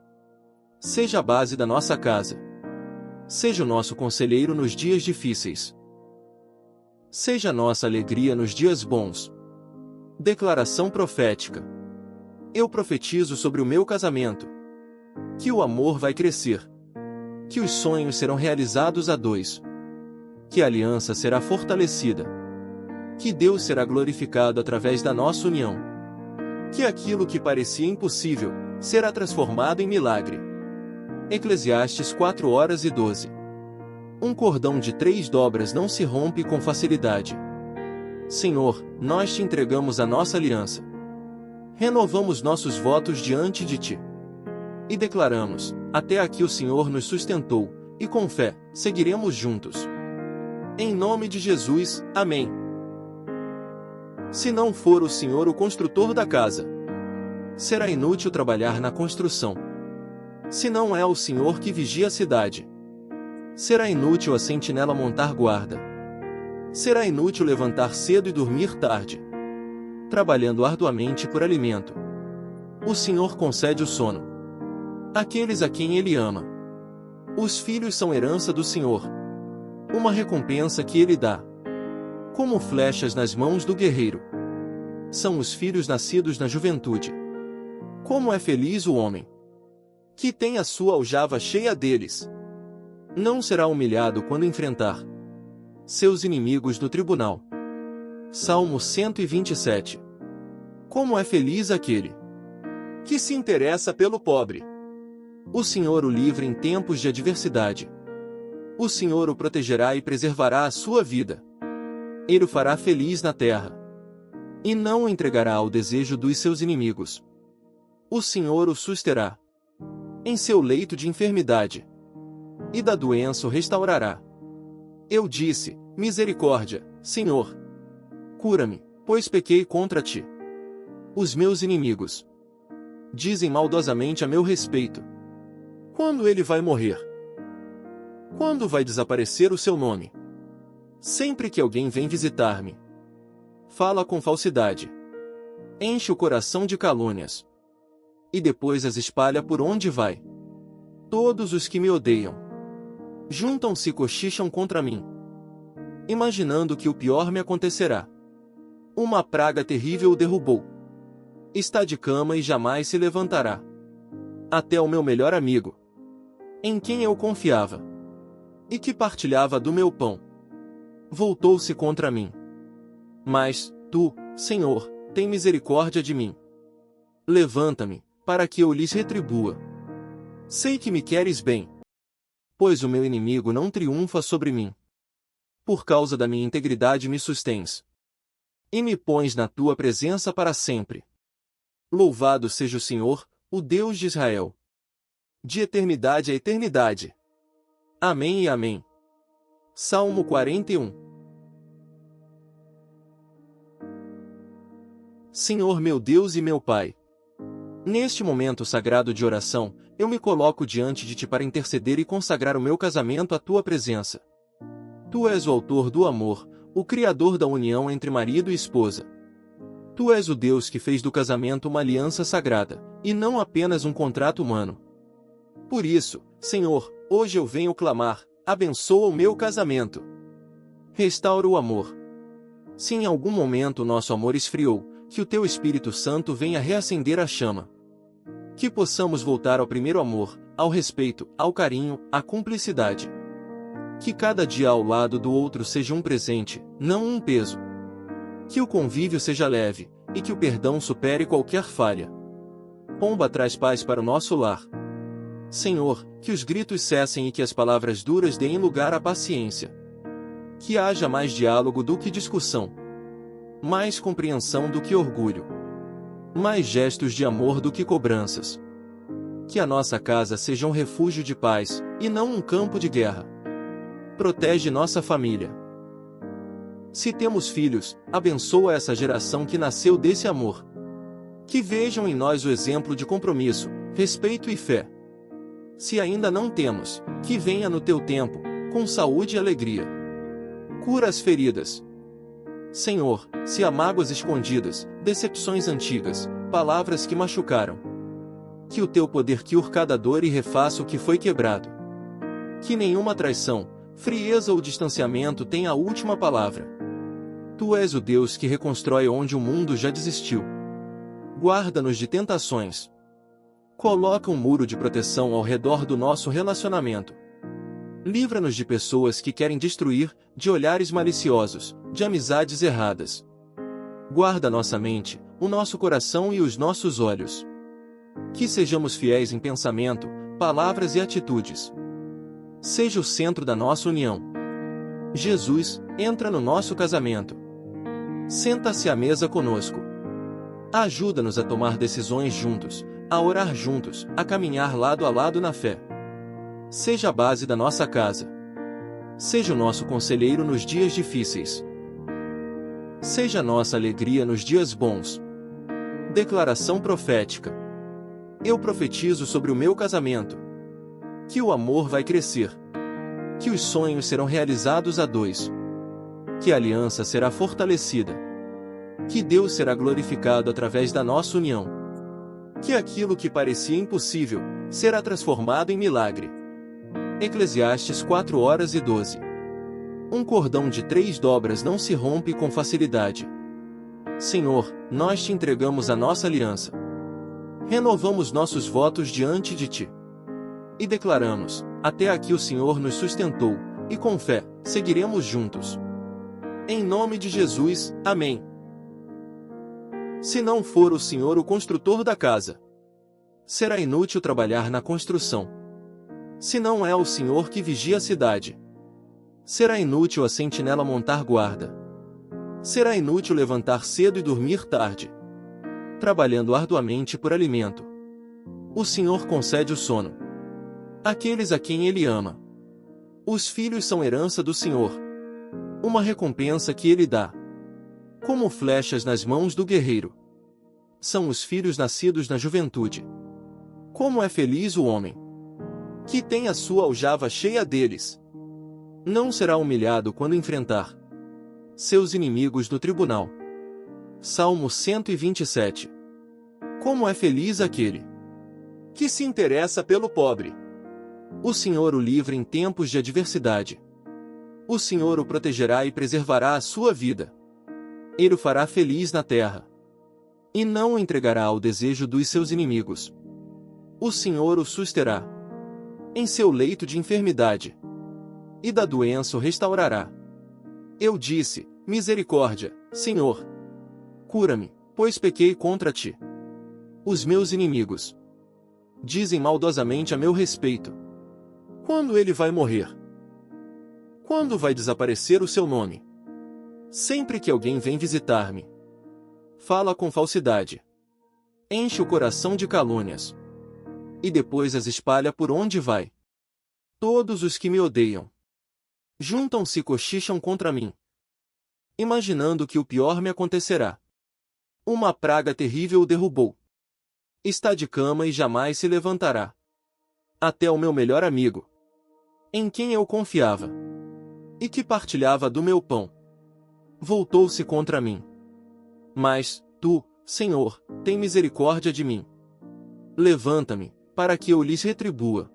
S1: Seja a base da nossa casa. Seja o nosso conselheiro nos dias difíceis. Seja a nossa alegria nos dias bons. Declaração profética. Eu profetizo sobre o meu casamento. Que o amor vai crescer. Que os sonhos serão realizados a dois. Que a aliança será fortalecida. Que Deus será glorificado através da nossa união. Que aquilo que parecia impossível, será transformado em milagre. Eclesiastes 4:12. Um cordão de 3 dobras não se rompe com facilidade. Senhor, nós Te entregamos a nossa aliança. Renovamos nossos votos diante de Ti. E declaramos, até aqui o Senhor nos sustentou, e com fé, seguiremos juntos. Em nome de Jesus, amém. Se não for o Senhor o construtor da casa, será inútil trabalhar na construção. Se não é o Senhor que vigia a cidade, será inútil a sentinela montar guarda. Será inútil levantar cedo e dormir tarde, trabalhando arduamente por alimento. O Senhor concede o sono àqueles a quem Ele ama. Os filhos são herança do Senhor, uma recompensa que Ele dá. Como flechas nas mãos do guerreiro, são os filhos nascidos na juventude. Como é feliz o homem que tem a sua aljava cheia deles. Não será humilhado quando enfrentar seus inimigos no tribunal. Salmo 127. Como é feliz aquele que se interessa pelo pobre. O Senhor o livra em tempos de adversidade. O Senhor o protegerá e preservará a sua vida. Ele o fará feliz na terra, e não o entregará ao desejo dos seus inimigos. O Senhor o susterá em seu leito de enfermidade, e da doença o restaurará. Eu disse, misericórdia, Senhor. Cura-me, pois pequei contra Ti. Os meus inimigos dizem maldosamente a meu respeito. Quando ele vai morrer? Quando vai desaparecer o seu nome? Sempre que alguém vem visitar-me, fala com falsidade, enche o coração de calúnias, e depois as espalha por onde vai. Todos os que me odeiam juntam-se e cochicham contra mim, imaginando que o pior me acontecerá. Uma praga terrível o derrubou. Está de cama e jamais se levantará. Até o meu melhor amigo, em quem eu confiava, e que partilhava do meu pão, voltou-se contra mim. Mas, tu, Senhor, tem misericórdia de mim. Levanta-me, para que eu lhes retribua. Sei que me queres bem, pois o meu inimigo não triunfa sobre mim. Por causa da minha integridade me sustens, e me pões na tua presença para sempre. Louvado seja o Senhor, o Deus de Israel, de eternidade a eternidade. Amém e amém. Salmo 41. Senhor meu Deus e meu Pai, neste momento sagrado de oração, eu me coloco diante de Ti para interceder e consagrar o meu casamento à Tua presença. Tu és o autor do amor, o Criador da união entre marido e esposa. Tu és o Deus que fez do casamento uma aliança sagrada, e não apenas um contrato humano. Por isso, Senhor, hoje eu venho clamar, abençoa o meu casamento. Restaura o amor. Se em algum momento o nosso amor esfriou, que o Teu Espírito Santo venha reacender a chama. Que possamos voltar ao primeiro amor, ao respeito, ao carinho, à cumplicidade. Que cada dia ao lado do outro seja um presente, não um peso. Que o convívio seja leve, e que o perdão supere qualquer falha. Pomba traz paz para o nosso lar. Senhor, que os gritos cessem e que as palavras duras deem lugar à paciência. Que haja mais diálogo do que discussão. Mais compreensão do que orgulho. Mais gestos de amor do que cobranças. Que a nossa casa seja um refúgio de paz, e não um campo de guerra. Protege nossa família. Se temos filhos, abençoa essa geração que nasceu desse amor. Que vejam em nós o exemplo de compromisso, respeito e fé. Se ainda não temos, que venha no Teu tempo, com saúde e alegria. Cura as feridas. Senhor, se há mágoas escondidas, decepções antigas, palavras que machucaram, que o Teu poder cure cada dor e refaça o que foi quebrado. Que nenhuma traição, frieza ou distanciamento tenha a última palavra. Tu és o Deus que reconstrói onde o mundo já desistiu. Guarda-nos de tentações. Coloca um muro de proteção ao redor do nosso relacionamento. Livra-nos de pessoas que querem destruir, de olhares maliciosos, de amizades erradas. Guarda nossa mente, o nosso coração e os nossos olhos. Que sejamos fiéis em pensamento, palavras e atitudes. Seja o centro da nossa união. Jesus, entra no nosso casamento. Senta-se à mesa conosco. Ajuda-nos a tomar decisões juntos, a orar juntos, a caminhar lado a lado na fé. Seja a base da nossa casa. Seja o nosso conselheiro nos dias difíceis. Seja a nossa alegria nos dias bons. Declaração profética. Eu profetizo sobre o meu casamento. Que o amor vai crescer. Que os sonhos serão realizados a dois. Que a aliança será fortalecida. Que Deus será glorificado através da nossa união. Que aquilo que parecia impossível, será transformado em milagre. Eclesiastes 4:12. Um cordão de 3 dobras não se rompe com facilidade. Senhor, nós Te entregamos a nossa aliança. Renovamos nossos votos diante de Ti. E declaramos, até aqui o Senhor nos sustentou, e com fé, seguiremos juntos. Em nome de Jesus, amém. Se não for o Senhor o construtor da casa, será inútil trabalhar na construção. Se não é o Senhor que vigia a cidade, será inútil a sentinela montar guarda. Será inútil levantar cedo e dormir tarde, trabalhando arduamente por alimento. O Senhor concede o sono àqueles a quem Ele ama. Os filhos são herança do Senhor, uma recompensa que Ele dá, como flechas nas mãos do guerreiro. são os filhos nascidos na juventude. Como é feliz o homem que tem a sua aljava cheia deles. Não será humilhado quando enfrentar seus inimigos no tribunal. Salmo 127. Como é feliz aquele que se interessa pelo pobre. O Senhor o livra em tempos de adversidade. O Senhor o protegerá e preservará a sua vida. Ele o fará feliz na terra, e não o entregará ao desejo dos seus inimigos. O Senhor o susterá em seu leito de enfermidade, e da doença o restaurará. Eu disse: misericórdia, Senhor. Cura-me, pois pequei contra ti. Os meus inimigos dizem maldosamente a meu respeito. Quando ele vai morrer? Quando vai desaparecer o seu nome? Sempre que alguém vem visitar-me, fala com falsidade, enche o coração de calúnias, e depois as espalha por onde vai. Todos os que me odeiam juntam-se e cochicham contra mim, imaginando que o pior me acontecerá. Uma praga terrível o derrubou. Está de cama e jamais se levantará. Até o meu melhor amigo, em quem eu confiava, e que partilhava do meu pão, voltou-se contra mim. Mas, tu, Senhor, tem misericórdia de mim. Levanta-me, para que eu lhes retribua.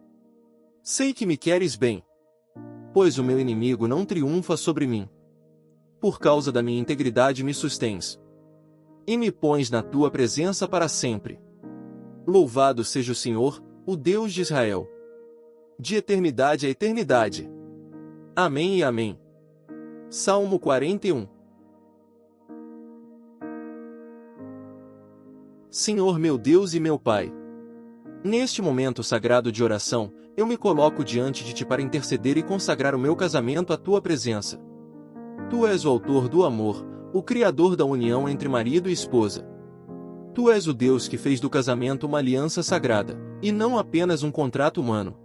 S1: Sei que me queres bem, pois o meu inimigo não triunfa sobre mim. Por causa da minha integridade me sustens, e me pões na tua presença para sempre. Louvado seja o Senhor, o Deus de Israel, de eternidade a eternidade. Amém e amém. Salmo 41. Senhor meu Deus e meu Pai, neste momento sagrado de oração, eu me coloco diante de Ti para interceder e consagrar o meu casamento à Tua presença. Tu és o autor do amor, o Criador da união entre marido e esposa. Tu és o Deus que fez do casamento uma aliança sagrada, e não apenas um contrato humano.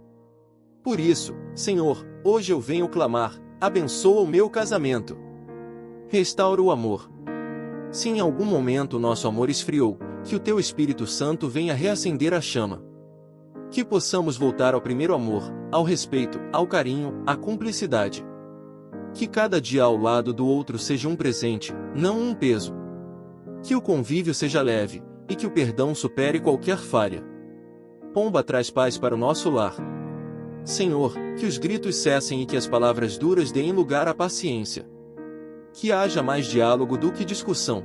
S1: Por isso, Senhor, hoje eu venho clamar: abençoa o meu casamento. Restaura o amor. Se em algum momento o nosso amor esfriou, que o Teu Espírito Santo venha reacender a chama. Que possamos voltar ao primeiro amor, ao respeito, ao carinho, à cumplicidade. Que cada dia ao lado do outro seja um presente, não um peso. Que o convívio seja leve, e que o perdão supere qualquer falha. Pomba traz paz para o nosso lar. Senhor, que os gritos cessem e que as palavras duras deem lugar à paciência. Que haja mais diálogo do que discussão,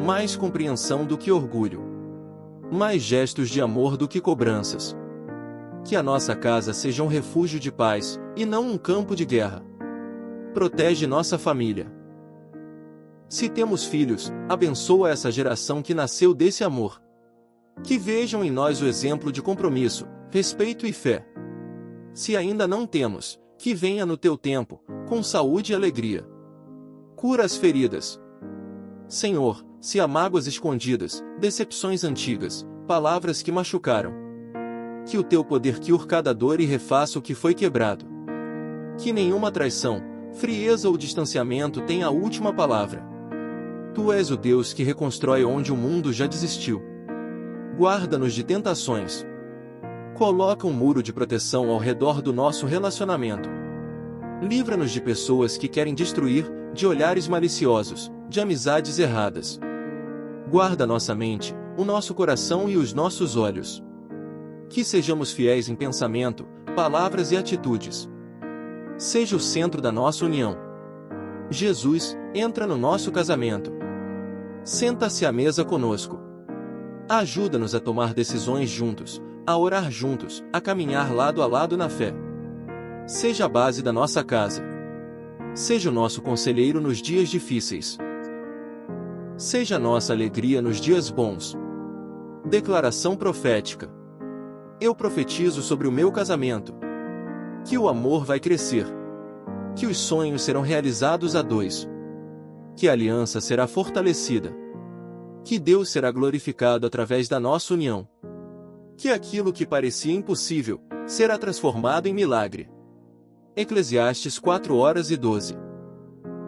S1: mais compreensão do que orgulho, mais gestos de amor do que cobranças. Que a nossa casa seja um refúgio de paz, e não um campo de guerra. Protege nossa família. Se temos filhos, abençoa essa geração que nasceu desse amor. Que vejam em nós o exemplo de compromisso, respeito e fé. Se ainda não temos, que venha no Teu tempo, com saúde e alegria. Cura as feridas. Senhor, se há mágoas escondidas, decepções antigas, palavras que machucaram, que o Teu poder cure cada dor e refaça o que foi quebrado. Que nenhuma traição, frieza ou distanciamento tenha a última palavra. Tu és o Deus que reconstrói onde o mundo já desistiu. Guarda-nos de tentações. Coloca um muro de proteção ao redor do nosso relacionamento. Livra-nos de pessoas que querem destruir, de olhares maliciosos, de amizades erradas. Guarda nossa mente, o nosso coração e os nossos olhos. Que sejamos fiéis em pensamento, palavras e atitudes. Seja o centro da nossa união. Jesus, entra no nosso casamento. Senta-se à mesa conosco. Ajuda-nos a tomar decisões juntos, a orar juntos, a caminhar lado a lado na fé. Seja a base da nossa casa. Seja o nosso conselheiro nos dias difíceis. Seja a nossa alegria nos dias bons. Declaração profética. Eu profetizo sobre o meu casamento. Que o amor vai crescer. Que os sonhos serão realizados a dois. Que a aliança será fortalecida. Que Deus será glorificado através da nossa união. Que aquilo que parecia impossível, será transformado em milagre. Eclesiastes 4:12.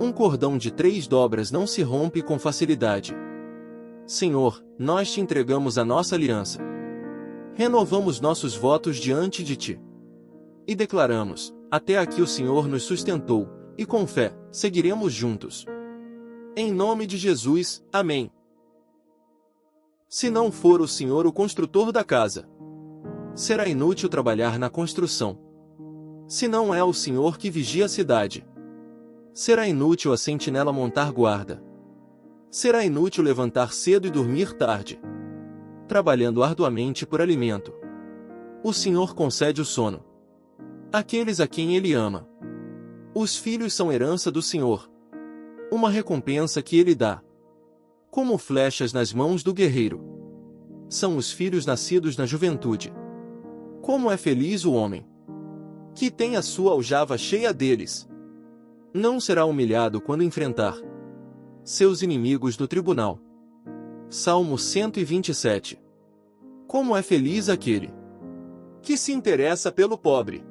S1: Um cordão de 3 dobras não se rompe com facilidade. Senhor, nós te entregamos a nossa aliança. Renovamos nossos votos diante de ti. E declaramos: até aqui o Senhor nos sustentou, e com fé, seguiremos juntos. Em nome de Jesus, amém. Se não for o Senhor o construtor da casa, será inútil trabalhar na construção. Se não é o Senhor que vigia a cidade, será inútil a sentinela montar guarda. Será inútil levantar cedo e dormir tarde, trabalhando arduamente por alimento. O Senhor concede o sono àqueles a quem Ele ama. Os filhos são herança do Senhor, uma recompensa que Ele dá. Como flechas nas mãos do guerreiro, são os filhos nascidos na juventude. Como é feliz o homem que tem a sua aljava cheia deles. Não será humilhado quando enfrentar seus inimigos no tribunal. Salmo 127. Como é feliz aquele que se interessa pelo pobre.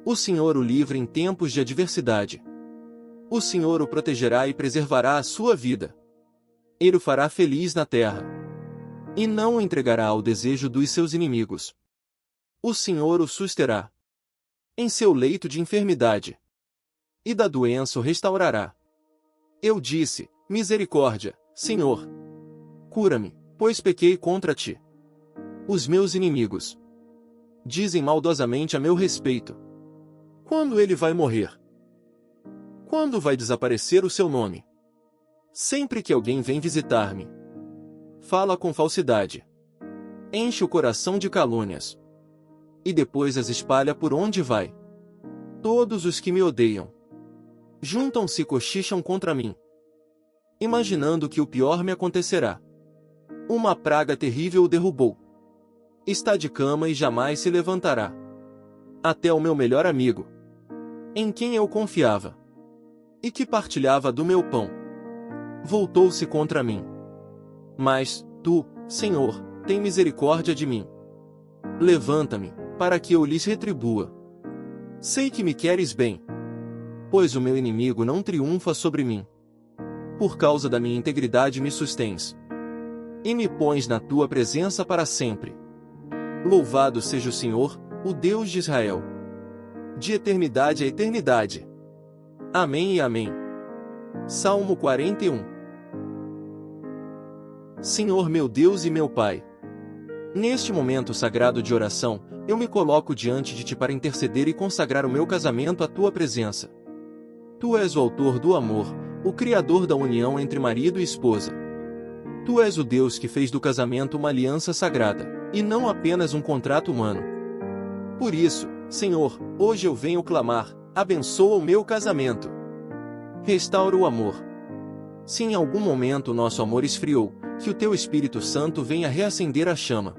S1: O Senhor o livra em tempos de adversidade. O Senhor o protegerá e preservará a sua vida. Ele o fará feliz na terra, e não o entregará ao desejo dos seus inimigos. O Senhor o susterá em seu leito de enfermidade, e da doença o restaurará. Eu disse: misericórdia, Senhor. Cura-me, pois pequei contra ti. Os meus inimigos dizem maldosamente a meu respeito. Quando ele vai morrer? Quando vai desaparecer o seu nome? Sempre que alguém vem visitar-me, fala com falsidade, enche o coração de calúnias, e depois as espalha por onde vai. Todos os que me odeiam juntam-se e cochicham contra mim, imaginando que o pior me acontecerá. Uma praga terrível o derrubou. Está de cama e jamais se levantará. Até o meu melhor amigo, em quem eu confiava, e que partilhava do meu pão, voltou-se contra mim. Mas, tu, Senhor, tem misericórdia de mim. Levanta-me, para que eu lhes retribua. Sei que me queres bem, pois o meu inimigo não triunfa sobre mim. Por causa da minha integridade me sustens, e me pões na tua presença para sempre. Louvado seja o Senhor, o Deus de Israel, de eternidade a eternidade. Amém e amém. Salmo 41. Senhor meu Deus e meu Pai, neste momento sagrado de oração, eu me coloco diante de Ti para interceder e consagrar o meu casamento à Tua presença. Tu és o autor do amor, o Criador da união entre marido e esposa. Tu és o Deus que fez do casamento uma aliança sagrada, e não apenas um contrato humano. Por isso, Senhor, hoje eu venho clamar: abençoa o meu casamento. Restaura o amor. Se em algum momento o nosso amor esfriou, que o Teu Espírito Santo venha reacender a chama.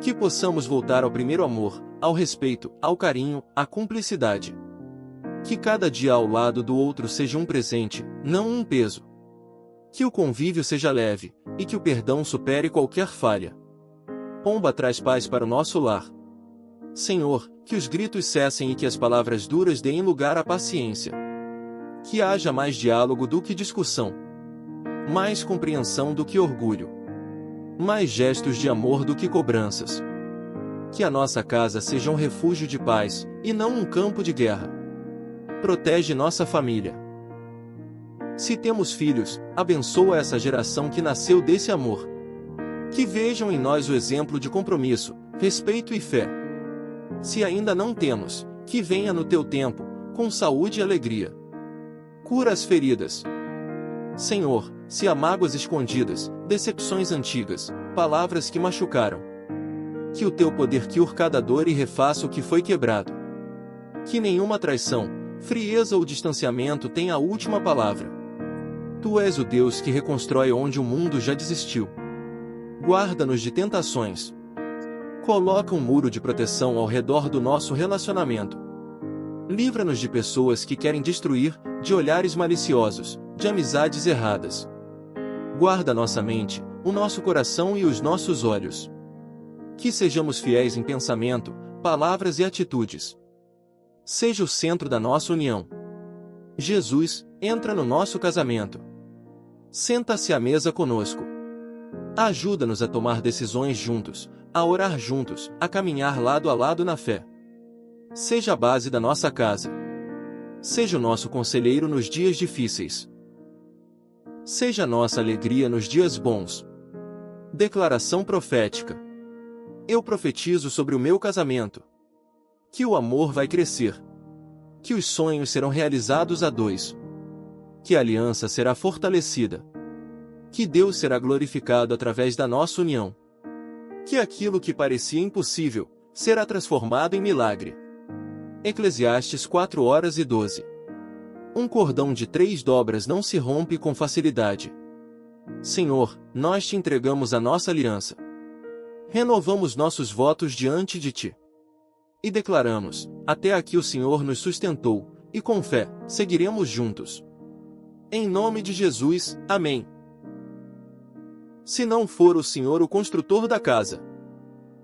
S1: Que possamos voltar ao primeiro amor, ao respeito, ao carinho, à cumplicidade. Que cada dia ao lado do outro seja um presente, não um peso. Que o convívio seja leve, e que o perdão supere qualquer falha. Pomba traz paz para o nosso lar. Senhor, que os gritos cessem e que as palavras duras deem lugar à paciência. Que haja mais diálogo do que discussão, mais compreensão do que orgulho, mais gestos de amor do que cobranças. Que a nossa casa seja um refúgio de paz, e não um campo de guerra. Protege nossa família. Se temos filhos, abençoa essa geração que nasceu desse amor. Que vejam em nós o exemplo de compromisso, respeito e fé. Se ainda não temos, que venha no Teu tempo, com saúde e alegria. Cura as feridas. Senhor, se há mágoas escondidas, decepções antigas, palavras que machucaram, que o Teu poder cure cada dor e refaça o que foi quebrado. Que nenhuma traição, frieza ou distanciamento tenha a última palavra. Tu és o Deus que reconstrói onde o mundo já desistiu. Guarda-nos de tentações. Coloca um muro de proteção ao redor do nosso relacionamento. Livra-nos de pessoas que querem destruir, de olhares maliciosos, de amizades erradas. Guarda nossa mente, o nosso coração e os nossos olhos. Que sejamos fiéis em pensamento, palavras e atitudes. Seja o centro da nossa união. Jesus, entra no nosso casamento. Senta-se à mesa conosco. Ajuda-nos a tomar decisões juntos, a orar juntos, a caminhar lado a lado na fé. Seja a base da nossa casa. Seja o nosso conselheiro nos dias difíceis. Seja a nossa alegria nos dias bons. Declaração profética. Eu profetizo sobre o meu casamento. Que o amor vai crescer. Que os sonhos serão realizados a dois. Que a aliança será fortalecida. Que Deus será glorificado através da nossa união. Que aquilo que parecia impossível, será transformado em milagre. Eclesiastes 4:12. Um cordão de 3 dobras não se rompe com facilidade. Senhor, nós te entregamos a nossa aliança. Renovamos nossos votos diante de ti. E declaramos, até aqui o Senhor nos sustentou, e com fé, seguiremos juntos. Em nome de Jesus, amém. Se não for o Senhor o construtor da casa,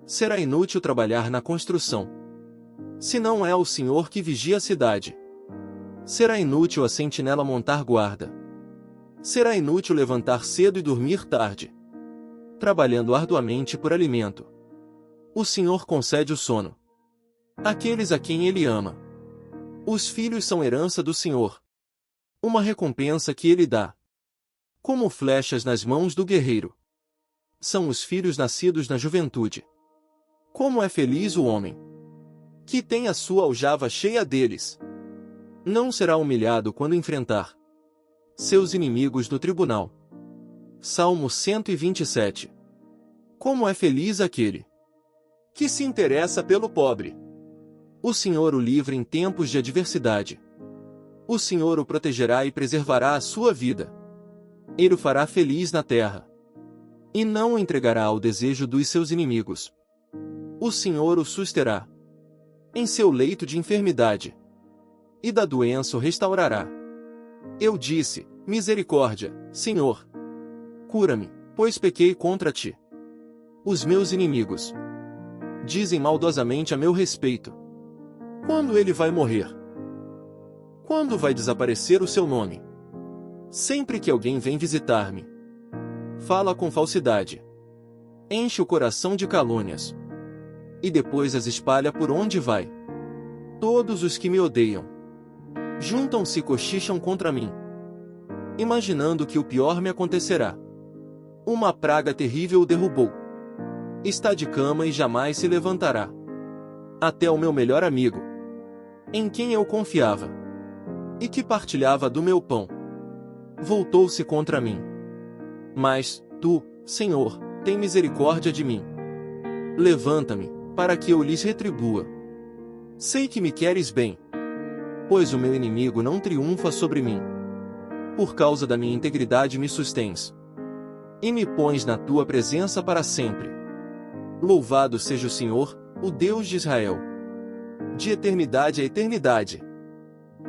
S1: será inútil trabalhar na construção. Se não é o Senhor que vigia a cidade, será inútil a sentinela montar guarda. Será inútil levantar cedo e dormir tarde, trabalhando arduamente por alimento. O Senhor concede o sono àqueles a quem Ele ama. Os filhos são herança do Senhor, uma recompensa que Ele dá. Como flechas nas mãos do guerreiro, são os filhos nascidos na juventude. Como é feliz o homem que tem a sua aljava cheia deles. Não será humilhado quando enfrentar seus inimigos no tribunal. Salmo 127. Como é feliz aquele que se interessa pelo pobre. O Senhor o livra em tempos de adversidade. O Senhor o protegerá e preservará a sua vida. Ele o fará feliz na terra, e não o entregará ao desejo dos seus inimigos. O Senhor o susterá em seu leito de enfermidade, e da doença o restaurará. Eu disse, misericórdia, Senhor. Cura-me, pois pequei contra ti. Os meus inimigos dizem maldosamente a meu respeito. Quando ele vai morrer? Quando vai desaparecer o seu nome? Sempre que alguém vem visitar-me, fala com falsidade, enche o coração de calúnias, e depois as espalha por onde vai. Todos os que me odeiam juntam-se e cochicham contra mim, imaginando que o pior me acontecerá. Uma praga terrível o derrubou. Está de cama e jamais se levantará. Até o meu melhor amigo, em quem eu confiava, e que partilhava do meu pão, voltou-se contra mim. Mas, tu, Senhor, tem misericórdia de mim. Levanta-me, para que eu lhes retribua. Sei que me queres bem, pois o meu inimigo não triunfa sobre mim. Por causa da minha integridade me sustens, e me pões na tua presença para sempre. Louvado seja o Senhor, o Deus de Israel, de eternidade a eternidade.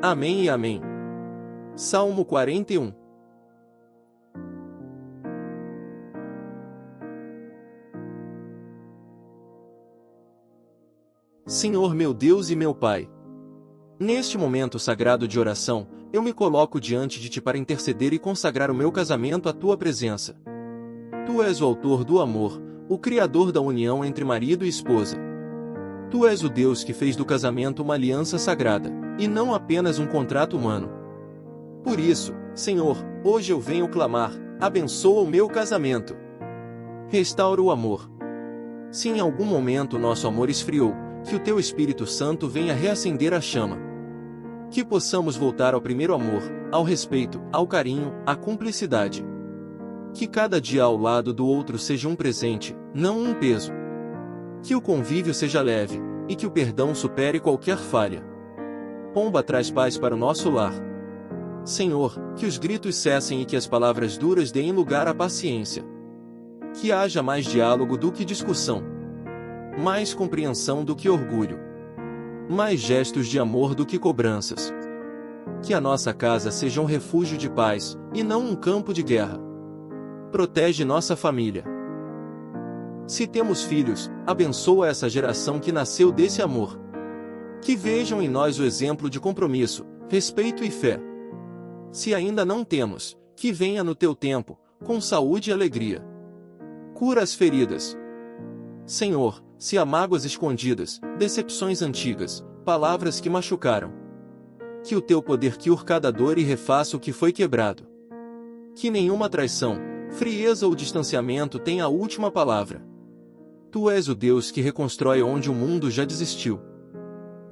S1: Amém e amém. Salmo 41. Senhor meu Deus e meu Pai, neste momento sagrado de oração, eu me coloco diante de Ti para interceder e consagrar o meu casamento à Tua presença. Tu és o autor do amor, o Criador da união entre marido e esposa. Tu és o Deus que fez do casamento uma aliança sagrada, e não apenas um contrato humano. Por isso, Senhor, hoje eu venho clamar, abençoa o meu casamento. Restaura o amor. Se em algum momento nosso amor esfriou, que o Teu Espírito Santo venha reacender a chama. Que possamos voltar ao primeiro amor, ao respeito, ao carinho, à cumplicidade. Que cada dia ao lado do outro seja um presente, não um peso. Que o convívio seja leve, e que o perdão supere qualquer falha. Pomba traz paz para o nosso lar. Senhor, que os gritos cessem e que as palavras duras deem lugar à paciência. Que haja mais diálogo do que discussão, mais compreensão do que orgulho, mais gestos de amor do que cobranças. Que a nossa casa seja um refúgio de paz, e não um campo de guerra. Protege nossa família. Se temos filhos, abençoa essa geração que nasceu desse amor. Que vejam em nós o exemplo de compromisso, respeito e fé. Se ainda não temos, que venha no Teu tempo, com saúde e alegria. Cura as feridas. Senhor, se há mágoas escondidas, decepções antigas, palavras que machucaram, que o teu poder cure cada dor e refaça o que foi quebrado. Que nenhuma traição, frieza ou distanciamento tenha a última palavra. Tu és o Deus que reconstrói onde o mundo já desistiu.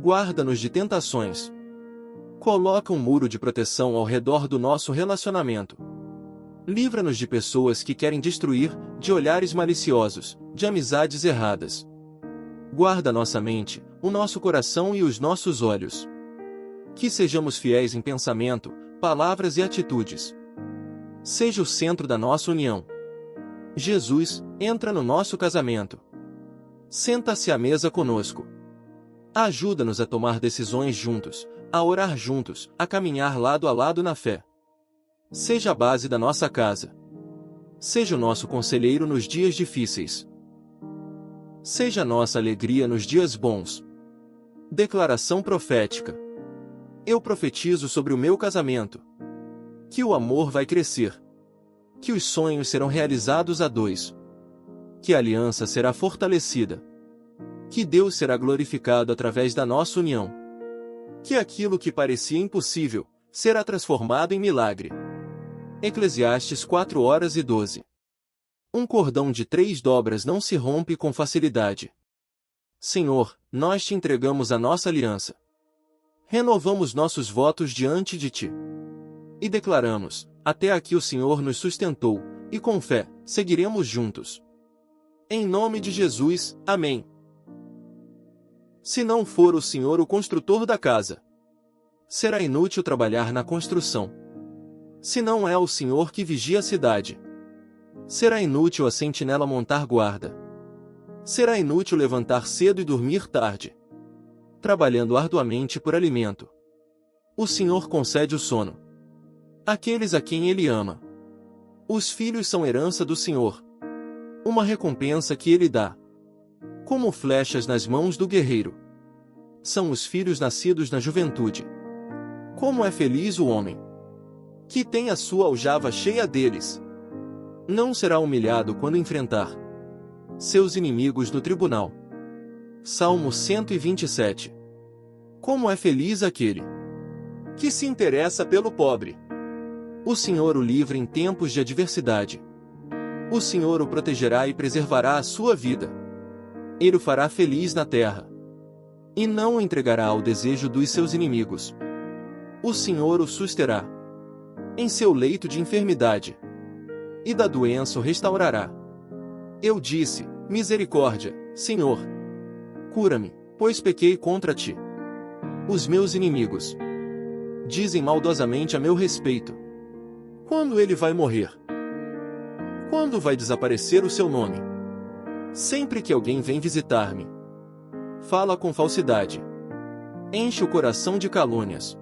S1: Guarda-nos de tentações. Coloca um muro de proteção ao redor do nosso relacionamento. Livra-nos de pessoas que querem destruir, de olhares maliciosos, de amizades erradas. Guarda nossa mente, o nosso coração e os nossos olhos. Que sejamos fiéis em pensamento, palavras e atitudes. Seja o centro da nossa união. Jesus, entra no nosso casamento. Senta-se à mesa conosco. Ajuda-nos a tomar decisões juntos, a orar juntos, a caminhar lado a lado na fé. Seja a base da nossa casa. Seja o nosso conselheiro nos dias difíceis. Seja a nossa alegria nos dias bons. Declaração profética. Eu profetizo sobre o meu casamento. Que o amor vai crescer. Que os sonhos serão realizados a dois. Que a aliança será fortalecida. Que Deus será glorificado através da nossa união. Que aquilo que parecia impossível, será transformado em milagre. Eclesiastes 4:12. Um cordão de 3 dobras não se rompe com facilidade. Senhor, nós te entregamos a nossa aliança. Renovamos nossos votos diante de ti. E declaramos, até aqui o Senhor nos sustentou, e com fé, seguiremos juntos. Em nome de Jesus, amém. Se não for o Senhor o construtor da casa, será inútil trabalhar na construção. Se não é o Senhor que vigia a cidade, será inútil a sentinela montar guarda. Será inútil levantar cedo e dormir tarde, trabalhando arduamente por alimento. O Senhor concede o sono àqueles a quem Ele ama. Os filhos são herança do Senhor, uma recompensa que Ele dá. Como flechas nas mãos do guerreiro, são os filhos nascidos na juventude. Como é feliz o homem que tem a sua aljava cheia deles. Não será humilhado quando enfrentar seus inimigos no tribunal. Salmo 127. Como é feliz aquele que se interessa pelo pobre. O Senhor o livra em tempos de adversidade. O Senhor o protegerá e preservará a sua vida. Ele o fará feliz na terra, e não o entregará ao desejo dos seus inimigos. O Senhor o susterá em seu leito de enfermidade, e da doença o restaurará. Eu disse, misericórdia, Senhor. Cura-me, pois pequei contra ti. Os meus inimigos dizem maldosamente a meu respeito. Quando ele vai morrer? Quando vai desaparecer o seu nome? Sempre que alguém vem visitar-me, fala com falsidade, enche o coração de calúnias,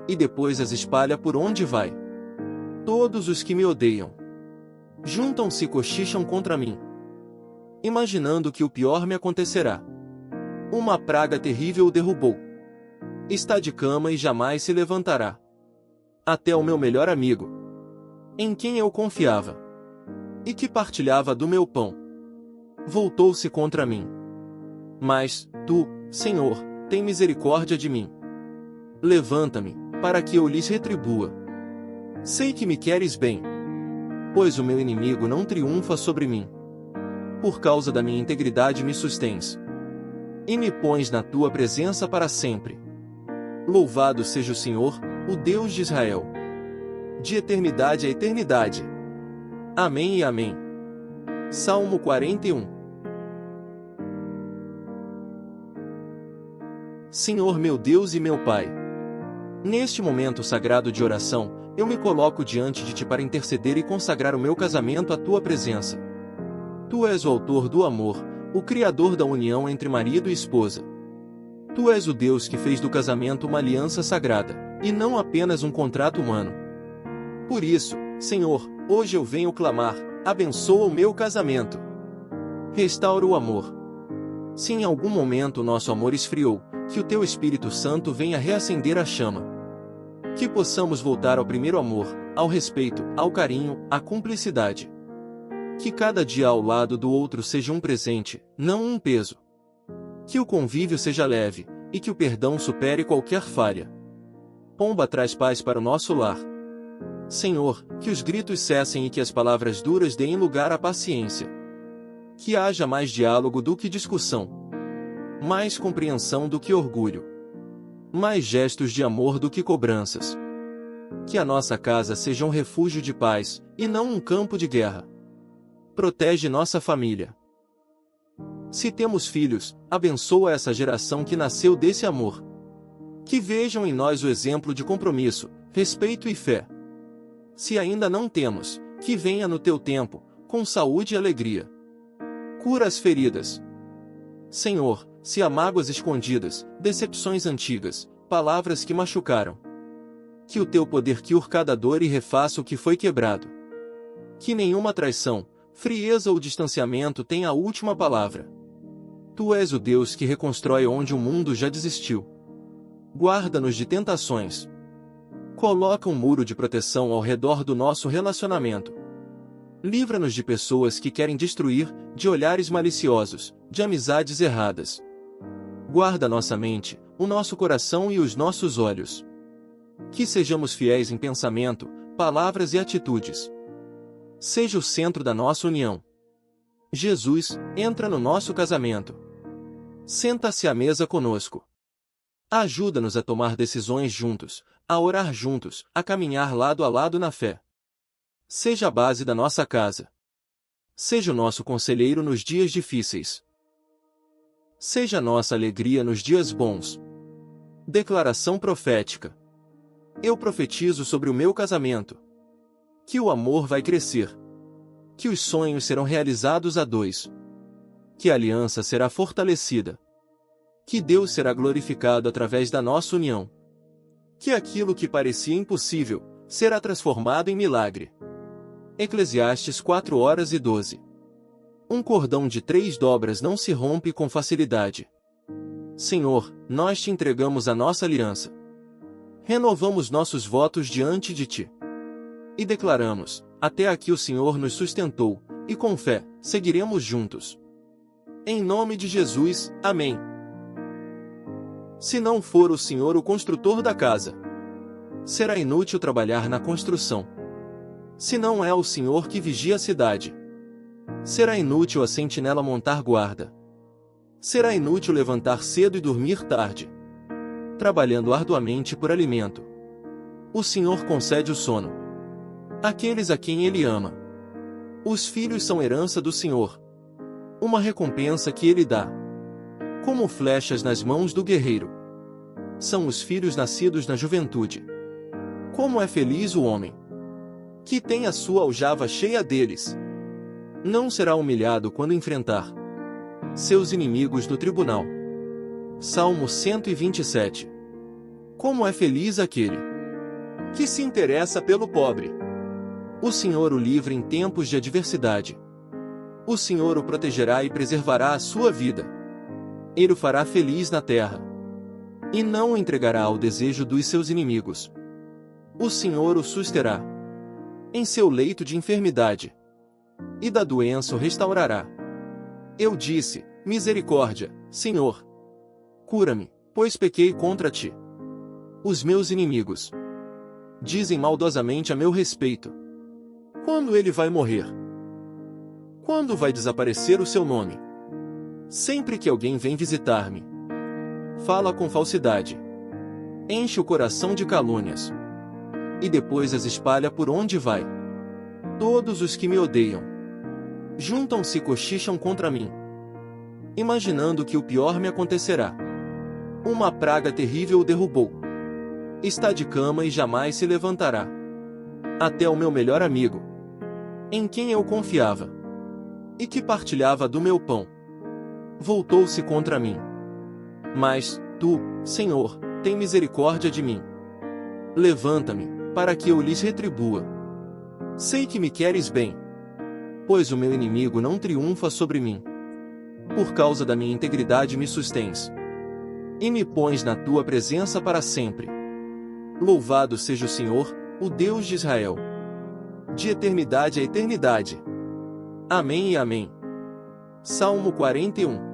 S1: e depois as espalha por onde vai. Todos os que me odeiam juntam-se e cochicham contra mim, imaginando que o pior me acontecerá. Uma praga terrível o derrubou. Está de cama e jamais se levantará. Até o meu melhor amigo, em quem eu confiava, e que partilhava do meu pão, voltou-se contra mim. Mas, tu, Senhor, tem misericórdia de mim. Levanta-me, para que eu lhes retribua. Sei que me queres bem, pois o meu inimigo não triunfa sobre mim. Por causa da minha integridade me sustens, e me pões na tua presença para sempre. Louvado seja o Senhor, o Deus de Israel, de eternidade a eternidade. Amém e amém. Salmo 41. Senhor meu Deus e meu Pai, neste momento sagrado de oração, eu me coloco diante de Ti para interceder e consagrar o meu casamento à Tua presença. Tu és o autor do amor, o Criador da união entre marido e esposa. Tu és o Deus que fez do casamento uma aliança sagrada, e não apenas um contrato humano. Por isso, Senhor, hoje eu venho clamar, abençoa o meu casamento. Restaura o amor. Se em algum momento o nosso amor esfriou, que o Teu Espírito Santo venha reacender a chama. Que possamos voltar ao primeiro amor, ao respeito, ao carinho, à cumplicidade. Que cada dia ao lado do outro seja um presente, não um peso. Que o convívio seja leve, e que o perdão supere qualquer falha. Pomba traz paz para o nosso lar. Senhor, que os gritos cessem e que as palavras duras deem lugar à paciência. Que haja mais diálogo do que discussão. Mais compreensão do que orgulho. Mais gestos de amor do que cobranças. Que a nossa casa seja um refúgio de paz, e não um campo de guerra. Protege nossa família. Se temos filhos, abençoa essa geração que nasceu desse amor. Que vejam em nós o exemplo de compromisso, respeito e fé. Se ainda não temos, que venha no teu tempo, com saúde e alegria. Cura as feridas. Senhor, se há mágoas escondidas, decepções antigas, palavras que machucaram. Que o teu poder cure cada dor e refaça o que foi quebrado. Que nenhuma traição, frieza ou distanciamento tenha a última palavra. Tu és o Deus que reconstrói onde o mundo já desistiu. Guarda-nos de tentações. Coloca um muro de proteção ao redor do nosso relacionamento. Livra-nos de pessoas que querem destruir, de olhares maliciosos, de amizades erradas. Guarda nossa mente, o nosso coração e os nossos olhos. Que sejamos fiéis em pensamento, palavras e atitudes. Seja o centro da nossa união. Jesus, entra no nosso casamento. Senta-se à mesa conosco. Ajuda-nos a tomar decisões juntos, a orar juntos, a caminhar lado a lado na fé. Seja a base da nossa casa. Seja o nosso conselheiro nos dias difíceis. Seja a nossa alegria nos dias bons. Declaração profética. Eu profetizo sobre o meu casamento. Que o amor vai crescer. Que os sonhos serão realizados a dois. Que a aliança será fortalecida. Que Deus será glorificado através da nossa união. Que aquilo que parecia impossível, será transformado em milagre. Eclesiastes 4:12. Um cordão de 3 dobras não se rompe com facilidade. Senhor, nós te entregamos a nossa aliança. Renovamos nossos votos diante de ti. E declaramos, até aqui o Senhor nos sustentou, e com fé, seguiremos juntos. Em nome de Jesus, amém. Se não for o Senhor o construtor da casa, será inútil trabalhar na construção. Se não é o Senhor que vigia a cidade, será inútil a sentinela montar guarda. Será inútil levantar cedo e dormir tarde, trabalhando arduamente por alimento. O Senhor concede o sono àqueles a quem Ele ama. Os filhos são herança do Senhor, uma recompensa que Ele dá. Como flechas nas mãos do guerreiro, são os filhos nascidos na juventude. Como é feliz o homem que tem a sua aljava cheia deles. Não será humilhado quando enfrentar seus inimigos no tribunal. Salmo 127. Como é feliz aquele que se interessa pelo pobre. O Senhor o livra em tempos de adversidade. O Senhor o protegerá e preservará a sua vida. Ele o fará feliz na terra, e não o entregará ao desejo dos seus inimigos. O Senhor o susterá em seu leito de enfermidade, e da doença o restaurará. Eu disse, misericórdia, Senhor. Cura-me, pois pequei contra ti. Os meus inimigos dizem maldosamente a meu respeito. Quando ele vai morrer? Quando vai desaparecer o seu nome? Sempre que alguém vem visitar-me, fala com falsidade, enche o coração de calúnias, e depois as espalha por onde vai. Todos os que me odeiam juntam-se e cochicham contra mim, imaginando que o pior me acontecerá. Uma praga terrível o derrubou. Está de cama e jamais se levantará. Até o meu melhor amigo, em quem eu confiava, e que partilhava do meu pão, voltou-se contra mim. Mas, tu, Senhor, tem misericórdia de mim. Levanta-me, para que eu lhes retribua. Sei que me queres bem, pois o meu inimigo não triunfa sobre mim. Por causa da minha integridade me sustens, e me pões na tua presença para sempre. Louvado seja o Senhor, o Deus de Israel, de eternidade a eternidade. Amém e amém. Salmo 41.